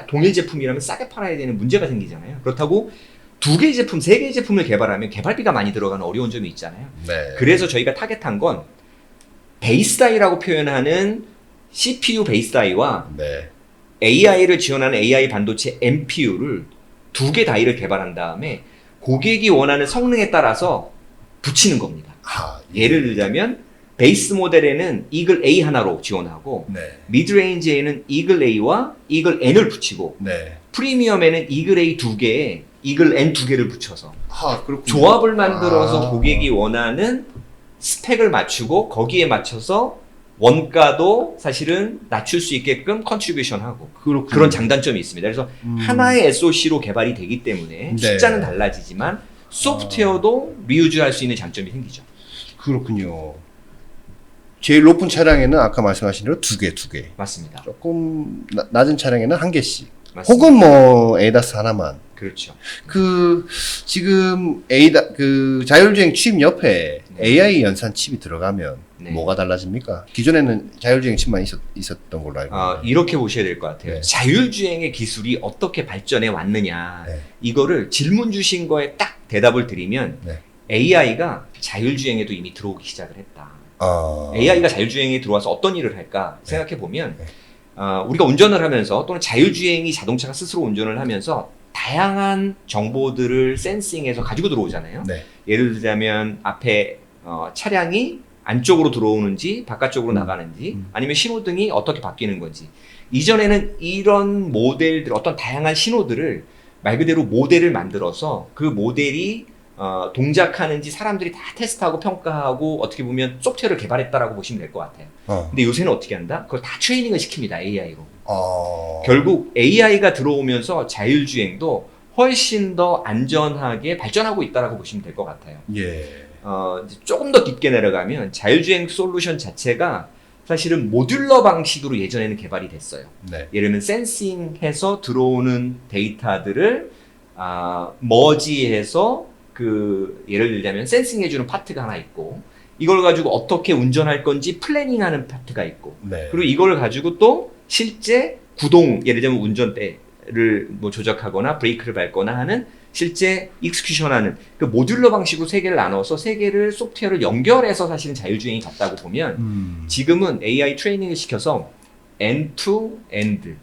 B: 동일 제품이라면 싸게 팔아야 되는 문제가 생기잖아요. 그렇다고 2개의 제품, 3개의 제품을 개발하면 개발비가 많이 들어가는 어려운 점이 있잖아요.
A: 네.
B: 그래서 저희가 타겟한 건 베이스 다이라고 표현하는 CPU 베이스 다이와
A: 네.
B: AI를 지원하는 AI 반도체 NPU를 2개 다이를 개발한 다음에 고객이 원하는 성능에 따라서 붙이는 겁니다. 예를 들자면 베이스 모델에는 이글 A 하나로 지원하고
A: 네.
B: 미드레인지에는 이글 A와 이글 N을 붙이고
A: 네.
B: 프리미엄에는 이글 A 2개에 이글 N 2개를 붙여서
A: 그렇군요.
B: 조합을 만들어서 고객이 원하는 스펙을 맞추고 거기에 맞춰서 원가도 사실은 낮출 수 있게끔 컨트리뷰션하고
A: 그렇군요.
B: 그런 장단점이 있습니다. 그래서 하나의 SoC로 개발이 되기 때문에
A: 네.
B: 숫자는 달라지지만 소프트웨어도 리유즈할 수 있는 장점이 생기죠.
A: 그렇군요. 제일 높은 차량에는 아까 말씀하신 대로 2개.
B: 맞습니다.
A: 조금 낮은 차량에는 1개씩.
B: 맞습니다.
A: 혹은 뭐 에이다스 하나만.
B: 그렇죠.
A: 지금 자율주행 칩 옆에
B: 네.
A: AI 연산 칩이 들어가면
B: 네.
A: 뭐가 달라집니까? 기존에는 자율주행 칩만 있었던 걸로 알고 있는데.
B: 이렇게 보셔야 될 것 같아요.
A: 네.
B: 자율주행의 기술이 어떻게 발전해 왔느냐.
A: 네.
B: 이거를 질문 주신 거에 딱 대답을 드리면
A: 네.
B: AI가 자율주행에도 이미 들어오기 시작을 했다. AI가 자율주행에 들어와서 어떤 일을 할까 생각해 보면
A: 네.
B: 우리가 운전을 하면서 또는 자율주행이 자동차가 스스로 운전을 하면서 다양한 정보들을 센싱해서 가지고 들어오잖아요.
A: 네.
B: 예를 들자면 앞에 차량이 안쪽으로 들어오는지 바깥쪽으로 나가는지 아니면 신호등이 어떻게 바뀌는 건지 이전에는 이런 모델들 어떤 다양한 신호들을 말 그대로 모델을 만들어서 그 모델이 동작하는지 사람들이 다 테스트하고 평가하고 어떻게 보면 소프트웨어를 개발했다라고 보시면 될 것 같아요. 근데 요새는 어떻게 한다? 그걸 다 트레이닝을 시킵니다. AI로. 결국 AI가 들어오면서 자율주행도 훨씬 더 안전하게 발전하고 있다라고 보시면 될 것 같아요.
A: 예.
B: 이제 조금 더 깊게 내려가면 자율주행 솔루션 자체가 사실은 모듈러 방식으로 예전에는 개발이 됐어요.
A: 네.
B: 예를 들면 센싱해서 들어오는 데이터들을 머지해서 예를 들자면 센싱해주는 파트가 하나 있고 이걸 가지고 어떻게 운전할 건지 플래닝하는 파트가 있고
A: 네.
B: 그리고 이걸 가지고 또 실제 구동 예를 들면 운전대를 뭐 조작하거나 브레이크를 밟거나 하는 실제 익스큐션하는 그 모듈러 방식으로 세 개를 나눠서 세 개를 소프트웨어를 연결해서 사실은 자율주행이 갔다고 보면 지금은 AI 트레이닝을 시켜서 end-to-end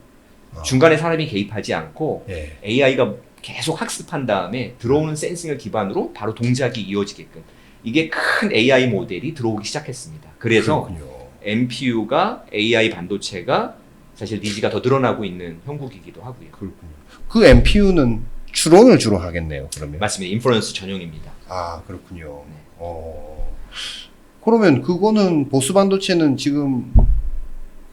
B: 중간에 사람이 개입하지 않고
A: 예.
B: AI가 계속 학습한 다음에 들어오는 센싱을 기반으로 바로 동작이 이어지게끔 이게 큰 AI 모델이 들어오기 시작했습니다. 그래서
A: 그렇군요.
B: NPU가 AI 반도체가 사실 니즈가 더 늘어나고 있는 형국이기도 하고요.
A: 그렇군요. 그 NPU는 추론을 주로 하겠네요. 그러면.
B: 맞습니다. 인퍼런스 전용입니다.
A: 그렇군요.
B: 네.
A: 그러면 그거는 보스 반도체는 지금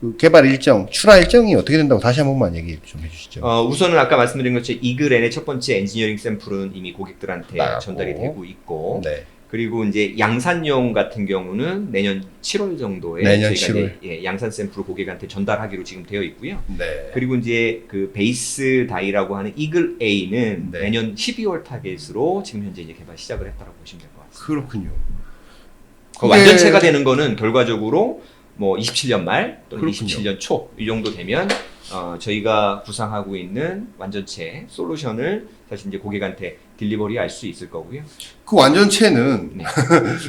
A: 그 개발 일정, 출하 일정이 어떻게 된다고 다시 한 번만 얘기 좀 해주시죠.
B: 우선은 아까 말씀드린 것처럼 이글N의 첫 번째 엔지니어링 샘플은 이미 고객들한테 전달이 되고 있고
A: 네.
B: 그리고 이제 양산용 같은 경우는 내년 7월 정도에
A: 내년
B: 저희가
A: 7월.
B: 이제 양산 샘플을 고객한테 전달하기로 지금 되어 있고요.
A: 네.
B: 그리고 이제 그 베이스 다이라고 하는 이글 A는
A: 네.
B: 내년 12월 타겟으로 지금 현재 이제 개발 시작을 했다고 보시면 될 것 같습니다.
A: 그렇군요.
B: 그 완전체가 되는 거는 결과적으로 뭐 27년 말 또는
A: 그렇군요.
B: 27년 초 이 정도 되면 저희가 구상하고 있는 완전체 솔루션을 사실 이제 고객한테 딜리버리 할 수 있을 거고요.
A: 그 완전체는
B: 네.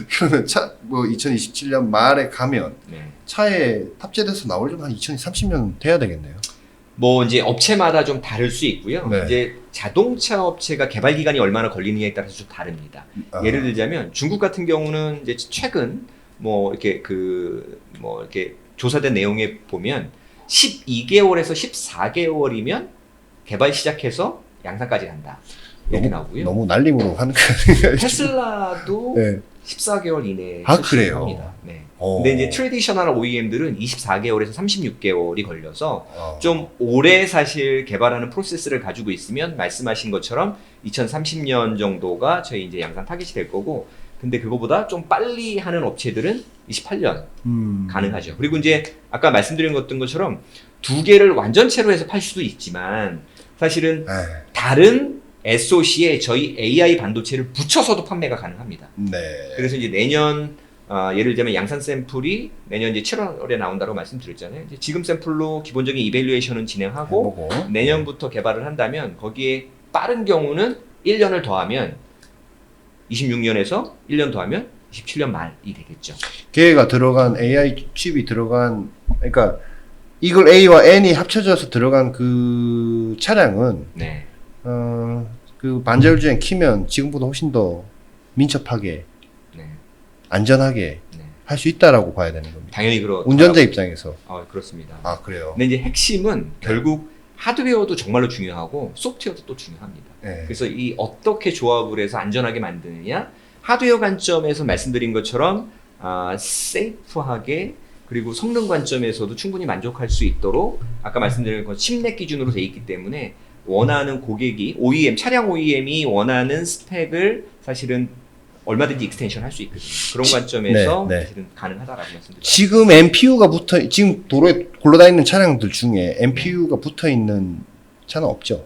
A: 그러면 2027년 말에 가면
B: 네.
A: 차에 탑재돼서 나오려면 한 2030년 돼야 되겠네요.
B: 뭐 이제 업체마다 좀 다를 수 있고요.
A: 네.
B: 이제 자동차 업체가 개발 기간이 얼마나 걸리느냐에 따라서 좀 다릅니다. 예를 들자면 중국 같은 경우는 이제 최근 뭐 이렇게 이렇게 조사된 내용에 보면 12개월에서 14개월이면 개발 시작해서 양산까지 간다. 이렇게 나오고요.
A: 너무 날림으로 하는 거 아닌가요?
B: 테슬라도
A: 네.
B: 14개월 이내에
A: 아,
B: 출시를
A: 그래요?
B: 합니다. 네.
A: 어.
B: 근데 이제 트레디셔널 OEM들은 24개월에서 36개월이 걸려서
A: 어.
B: 좀 오래 사실 개발하는 프로세스를 가지고 있으면 말씀하신 것처럼 2030년 정도가 저희 이제 양산 타깃이 될 거고, 근데 그거보다 좀 빨리 하는 업체들은 28년 가능하죠. 그리고 이제 아까 말씀드린 것처럼 두 개를 완전체로 해서 팔 수도 있지만 사실은
A: 에,
B: 다른 SoC에 저희 AI 반도체를 붙여서도 판매가 가능합니다.
A: 네.
B: 그래서 이제 내년 예를 들면 양산 샘플이 내년 이제 7월에 나온다고 말씀드렸잖아요. 이제 지금 샘플로 기본적인 이밸류에이션은 진행하고
A: 해보고.
B: 내년부터 개발을 한다면 거기에 빠른 경우는 1년을 더하면 26년에서 1년 더하면 27년 말이 되겠죠.
A: 걔가 들어간 AI 칩이 들어간, 그러니까 이걸 A와 N이 합쳐져서 들어간 그 차량은
B: 네.
A: 그 반자율주행 키면 지금보다 훨씬 더 민첩하게
B: 네.
A: 안전하게
B: 네.
A: 할 수 있다라고 봐야 되는 겁니다.
B: 당연히
A: 운전자 입장에서.
B: 그렇습니다.
A: 아, 그래요.
B: 근데 이제 핵심은 결국 하드웨어도 정말로 중요하고 소프트웨어도 또 중요합니다.
A: 네.
B: 그래서 이 어떻게 조합을 해서 안전하게 만드느냐, 하드웨어 관점에서 말씀드린 것처럼 세이프하게, 그리고 성능 관점에서도 충분히 만족할 수 있도록 아까 말씀드린 것 칩넷 기준으로 돼 있기 때문에 원하는 고객이 OEM 차량 OEM이 원하는 스펙을 사실은 얼마든지 익스텐션 할 수 있거든요. 그런 관점에서
A: 네, 네.
B: 사실은 가능하다라고 말씀드립니다.
A: 지금 MPU가 지금 도로에 굴러다니는 차량들 중에 MPU가 붙어 있는 차는 없죠.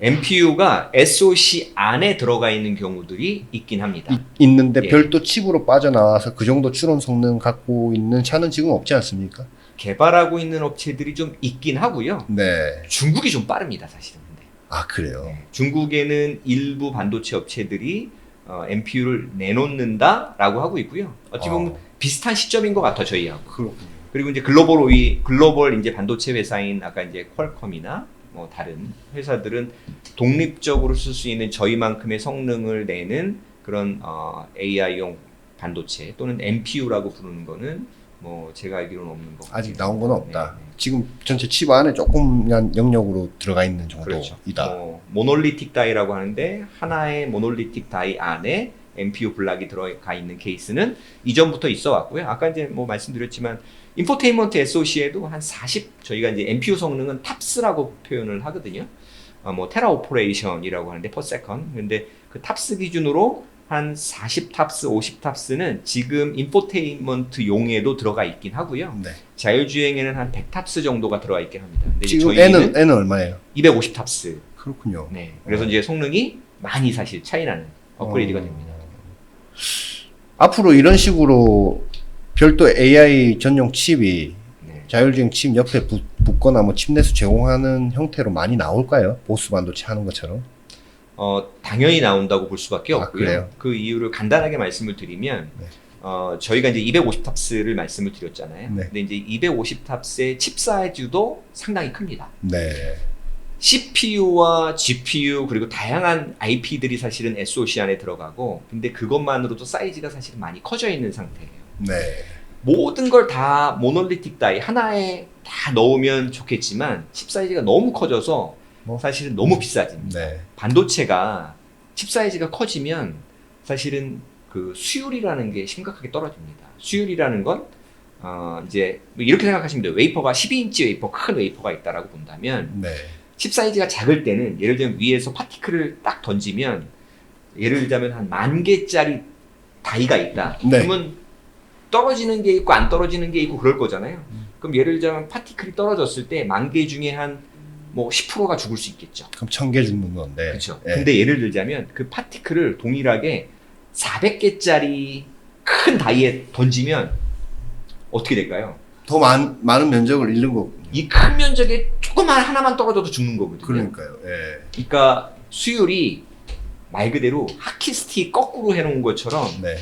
B: MPU가 SoC 안에 들어가 있는 경우들이 있긴 합니다.
A: 있는데
B: 예.
A: 별도 칩으로 빠져나와서 그 정도 추론 성능 갖고 있는 차는 지금 없지 않습니까?
B: 개발하고 있는 업체들이 좀 있긴 하고요.
A: 네.
B: 중국이 좀 빠릅니다, 사실은. 근데.
A: 아, 그래요.
B: 네. 중국에는 일부 반도체 업체들이 MPU를 내놓는다라고 하고 있고요. 어찌 보면 비슷한 시점인 것 같아 저희하고.
A: 그렇군요.
B: 그리고 이제 글로벌 이제 반도체 회사인 아까 이제 퀄컴이나 뭐 다른 회사들은 독립적으로 쓸 수 있는 저희만큼의 성능을 내는 그런 AI용 반도체 또는 MPU라고 부르는 거는 뭐 제가 알기로는 없는 거
A: 아직 나온 건 없다.
B: 네, 네.
A: 지금 전체 칩 안에 조금만 영역으로 들어가 있는 정도이다.
B: 그렇죠. 모놀리틱 다이라고 하는데 하나의 모놀리틱 다이 안에 MPU 블락이 들어가 있는 케이스는 이전부터 있어 왔고요. 아까 이제 뭐 말씀드렸지만 인포테인먼트 SoC에도 한 40, 저희가 이제 MPU 성능은 탑스라고 표현을 하거든요. 뭐 테라 오퍼레이션이라고 하는데 per second. 근데 그 탑스 기준으로 한 40 탑스, 50 탑스는 지금 인포테인먼트 용에도 들어가 있긴 하고요.
A: 네.
B: 자율주행에는 한 100 탑스 정도가 들어가 있긴 합니다. 근데 이제
A: 지금
B: 저희는
A: N은 얼마예요?
B: 250 탑스.
A: 그렇군요.
B: 네. 그래서 이제 성능이 많이 사실 차이나는 업그레이드가 됩니다.
A: 앞으로 이런 식으로 별도 AI 전용 칩이
B: 네.
A: 자율주행 칩 옆에 붙거나 뭐 칩넷을 제공하는 형태로 많이 나올까요? 보스 반도체 하는 것처럼?
B: 당연히 나온다고 볼 수밖에
A: 아,
B: 없고요.
A: 그래요?
B: 그 이유를 간단하게 말씀을 드리면,
A: 네.
B: 저희가 이제 250 탑스를 말씀을 드렸잖아요.
A: 네.
B: 근데 이제 250 탑스의 칩 사이즈도 상당히 큽니다.
A: 네.
B: CPU와 GPU 그리고 다양한 IP들이 사실은 SoC 안에 들어가고, 근데 그것만으로도 사이즈가 사실 많이 커져 있는 상태예요.
A: 네.
B: 모든 걸 다 모놀리틱 다이 하나에 다 넣으면 좋겠지만 칩 사이즈가 너무 커져서 사실은 너무 비싸집니다.
A: 네.
B: 반도체가 칩 사이즈가 커지면 사실은 그 수율이라는 게 심각하게 떨어집니다. 수율이라는 건 이제 이렇게 생각하시면 돼요. 웨이퍼가 12인치 웨이퍼, 큰 웨이퍼가 있다라고 본다면
A: 네.
B: 칩 사이즈가 작을 때는 예를 들면 위에서 파티클을 딱 던지면 예를 들자면 한 10,000개짜리 다이가 있다.
A: 네.
B: 그러면 떨어지는 게 있고 안 떨어지는 게 있고 그럴 거잖아요. 그럼 예를 들자면 파티클이 떨어졌을 때 10,000개 중에 한 뭐 10%가 죽을 수 있겠죠.
A: 그럼 1,000개 죽는 건데.
B: 그렇죠.
A: 네.
B: 근데 예를 들자면 그 파티클을 동일하게 400개짜리 큰 다이에 던지면 어떻게 될까요?
A: 더 많은 면적을 잃는 거군요.
B: 이 큰 면적에 조그만 하나만 떨어져도 죽는 거거든요.
A: 그러니까요. 예.
B: 그러니까 수율이 말 그대로 하키스틱 거꾸로 해놓은 것처럼
A: 네.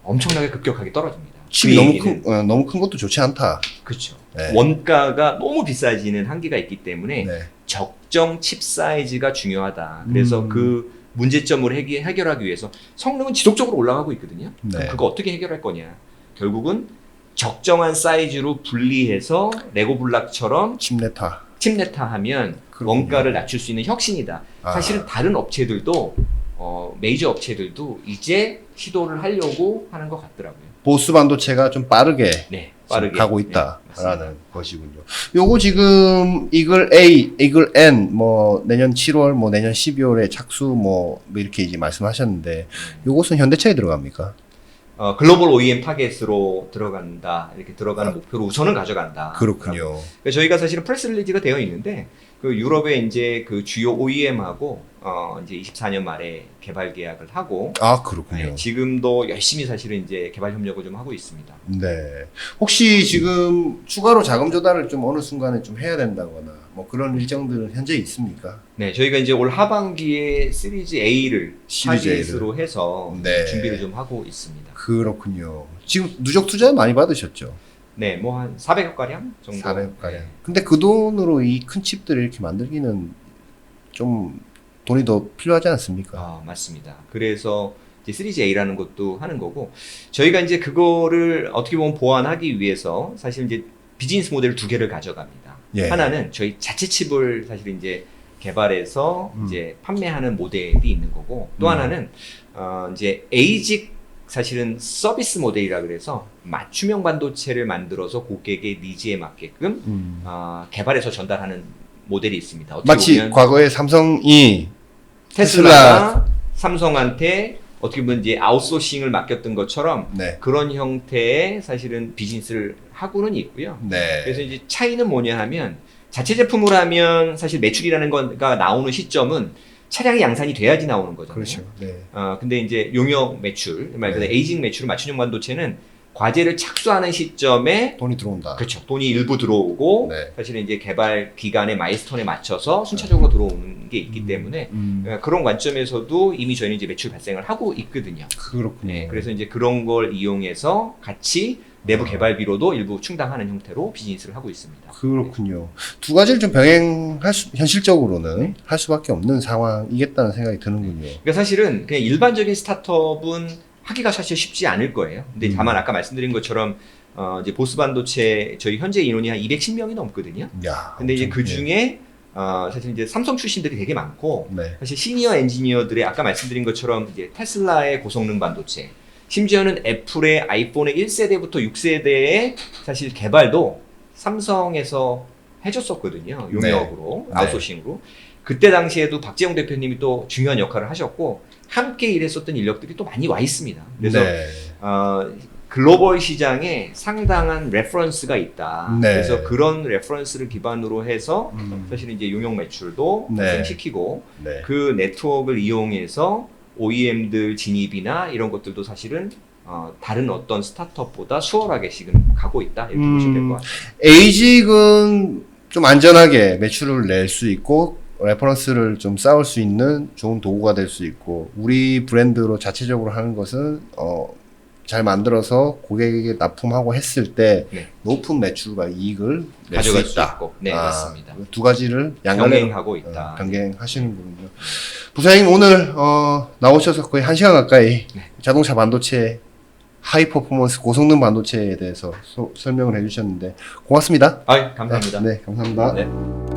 B: 엄청나게 급격하게 떨어집니다.
A: 칩이
B: 그
A: 너무
B: 얘기는
A: 너무 큰 것도 좋지 않다.
B: 그렇죠.
A: 네.
B: 원가가 너무 비싸지는 한계가 있기 때문에
A: 네.
B: 적정 칩 사이즈가 중요하다. 그래서 그 문제점을 해결하기 위해서 성능은 지속적으로 올라가고 있거든요.
A: 네.
B: 그럼 그거 어떻게 해결할 거냐? 결국은 적정한 사이즈로 분리해서 레고 블락처럼
A: 칩네타.
B: 칩네타하면
A: 그렇군요.
B: 원가를 낮출 수 있는 혁신이다.
A: 아.
B: 사실은 다른 업체들도 메이저 업체들도 이제 시도를 하려고 하는 것 같더라고요.
A: 보스 반도체가 좀 빠르게
B: 네,
A: 지금
B: 빠르게
A: 가고
B: 네,
A: 있다라는
B: 맞습니다.
A: 것이군요. 요거 지금 이글 A, 이글 N 뭐 내년 7월, 뭐 내년 12월에 착수 뭐 이렇게 이제 말씀하셨는데 요것은 현대차에 들어갑니까?
B: 글로벌 OEM 타겟으로 들어간다, 이렇게 들어가는 목표로 우선은 가져간다.
A: 그렇군요.
B: 그러니까 저희가 사실은 프레스 릴리즈가 되어 있는데 그 유럽에 이제 그 주요 OEM하고 이제 24년 말에 개발 계약을 하고
A: 아, 그렇군요.
B: 네, 지금도 열심히 사실은 이제 개발 협력을 좀 하고 있습니다.
A: 네. 혹시 지금 추가로 자금 조달을 좀 어느 순간에 좀 해야 된다거나 뭐 그런 일정들은 현재 있습니까?
B: 네, 저희가 이제 올 하반기에 시리즈 A를
A: 시리즈 A를.
B: 타깃으로 해서
A: 네.
B: 준비를 좀 하고 있습니다.
A: 그렇군요. 지금 누적 투자 많이 받으셨죠?
B: 네, 뭐 한 400억 가량 정도.
A: 400억 가량.
B: 네.
A: 근데 그 돈으로 이 큰 칩들을 이렇게 만들기는 좀 돈이 더 필요하지 않습니까?
B: 맞습니다. 그래서 이제 시리즈 A라는 것도 하는 거고 저희가 이제 그거를 어떻게 보면 보완하기 위해서 사실 이제 비즈니스 모델 두 개를 가져갑니다.
A: 예.
B: 하나는 저희 자체 칩을 사실 이제 개발해서 이제 판매하는 모델이 있는 거고 또 하나는 이제 에이직 사실은 서비스 모델이라 그래서 맞춤형 반도체를 만들어서 고객의 니즈에 맞게끔 개발해서 전달하는 모델이 있습니다. 어떻게
A: 마치
B: 보면
A: 과거에 삼성이
B: 테슬라가 삼성한테 어떻게 보면 이제 아웃소싱을 맡겼던 것처럼
A: 네.
B: 그런 형태의 사실은 비즈니스를 하고는 있고요.
A: 네.
B: 그래서 이제 차이는 뭐냐 하면 자체 제품을 하면 사실 매출이라는 거가 나오는 시점은 차량이 양산이 돼야지 나오는 거잖아요.
A: 그렇죠. 네.
B: 근데 이제 용역 매출, 말 그대로
A: 네.
B: 에이징 매출을 맞춤형 반도체는 과제를 착수하는 시점에
A: 돈이 들어온다.
B: 그렇죠. 돈이 일부 들어오고
A: 네.
B: 사실은 이제 개발 기간의 마일스톤에 맞춰서 순차적으로 들어오는 게 있기 때문에 그런 관점에서도 이미 저희는 이제 매출 발생을 하고 있거든요.
A: 그렇군요.
B: 네, 그래서 이제 그런 걸 이용해서 같이 내부 개발비로도 일부 충당하는 형태로 비즈니스를 하고 있습니다.
A: 그렇군요. 두 가지를 좀 병행할 현실적으로는 할 수밖에 없는 상황이겠다는 생각이 드는군요.
B: 그러니까 사실은 그냥 일반적인 스타트업은 하기가 사실 쉽지 않을 거예요. 근데 다만 아까 말씀드린 것처럼 이제 보스 반도체 저희 현재 인원이 한 210명이 넘거든요.
A: 야,
B: 근데 이제
A: 엄청,
B: 그 중에 사실 이제 삼성 출신들이 되게 많고
A: 네.
B: 사실 시니어 엔지니어들의 아까 말씀드린 것처럼 이제 테슬라의 고성능 반도체, 심지어는 애플의 아이폰의 1세대부터 6세대의 사실 개발도 삼성에서 해줬었거든요. 용역으로,
A: 네.
B: 아웃소싱으로. 그때 당시에도 박재영 대표님이 또 중요한 역할을 하셨고 함께 일했었던 인력들이 또 많이 와 있습니다. 그래서
A: 네.
B: 글로벌 시장에 상당한 레퍼런스가 있다.
A: 네.
B: 그래서 그런 레퍼런스를 기반으로 해서 사실 이제 용역 매출도
A: 네.
B: 발생시키고
A: 네.
B: 그 네트워크를 이용해서 OEM들 진입이나 이런 것들도 사실은 다른 어떤 스타트업보다 수월하게 지금 가고 있다 이렇게 보시면 될 것 같아요.
A: 에이직은 좀 안전하게 매출을 낼 수 있고 레퍼런스를 좀 쌓을 수 있는 좋은 도구가 될 수 있고 우리 브랜드로 자체적으로 하는 것은 잘 만들어서 고객에게 납품하고 했을 때
B: 네.
A: 높은 매출과 이익을 낼 수
B: 가져갈 수
A: 있다.
B: 있고. 네, 맞습니다.
A: 두 가지를 양갈래로
B: 병행하고 있다.
A: 병행하시는군요. 부사장님 오늘 나오셔서 거의 1시간 가까이 자동차 반도체 하이 퍼포먼스 고성능 반도체에 대해서 설명을 해주셨는데 고맙습니다.
B: 감사합니다.
A: 네, 감사합니다.
B: 네.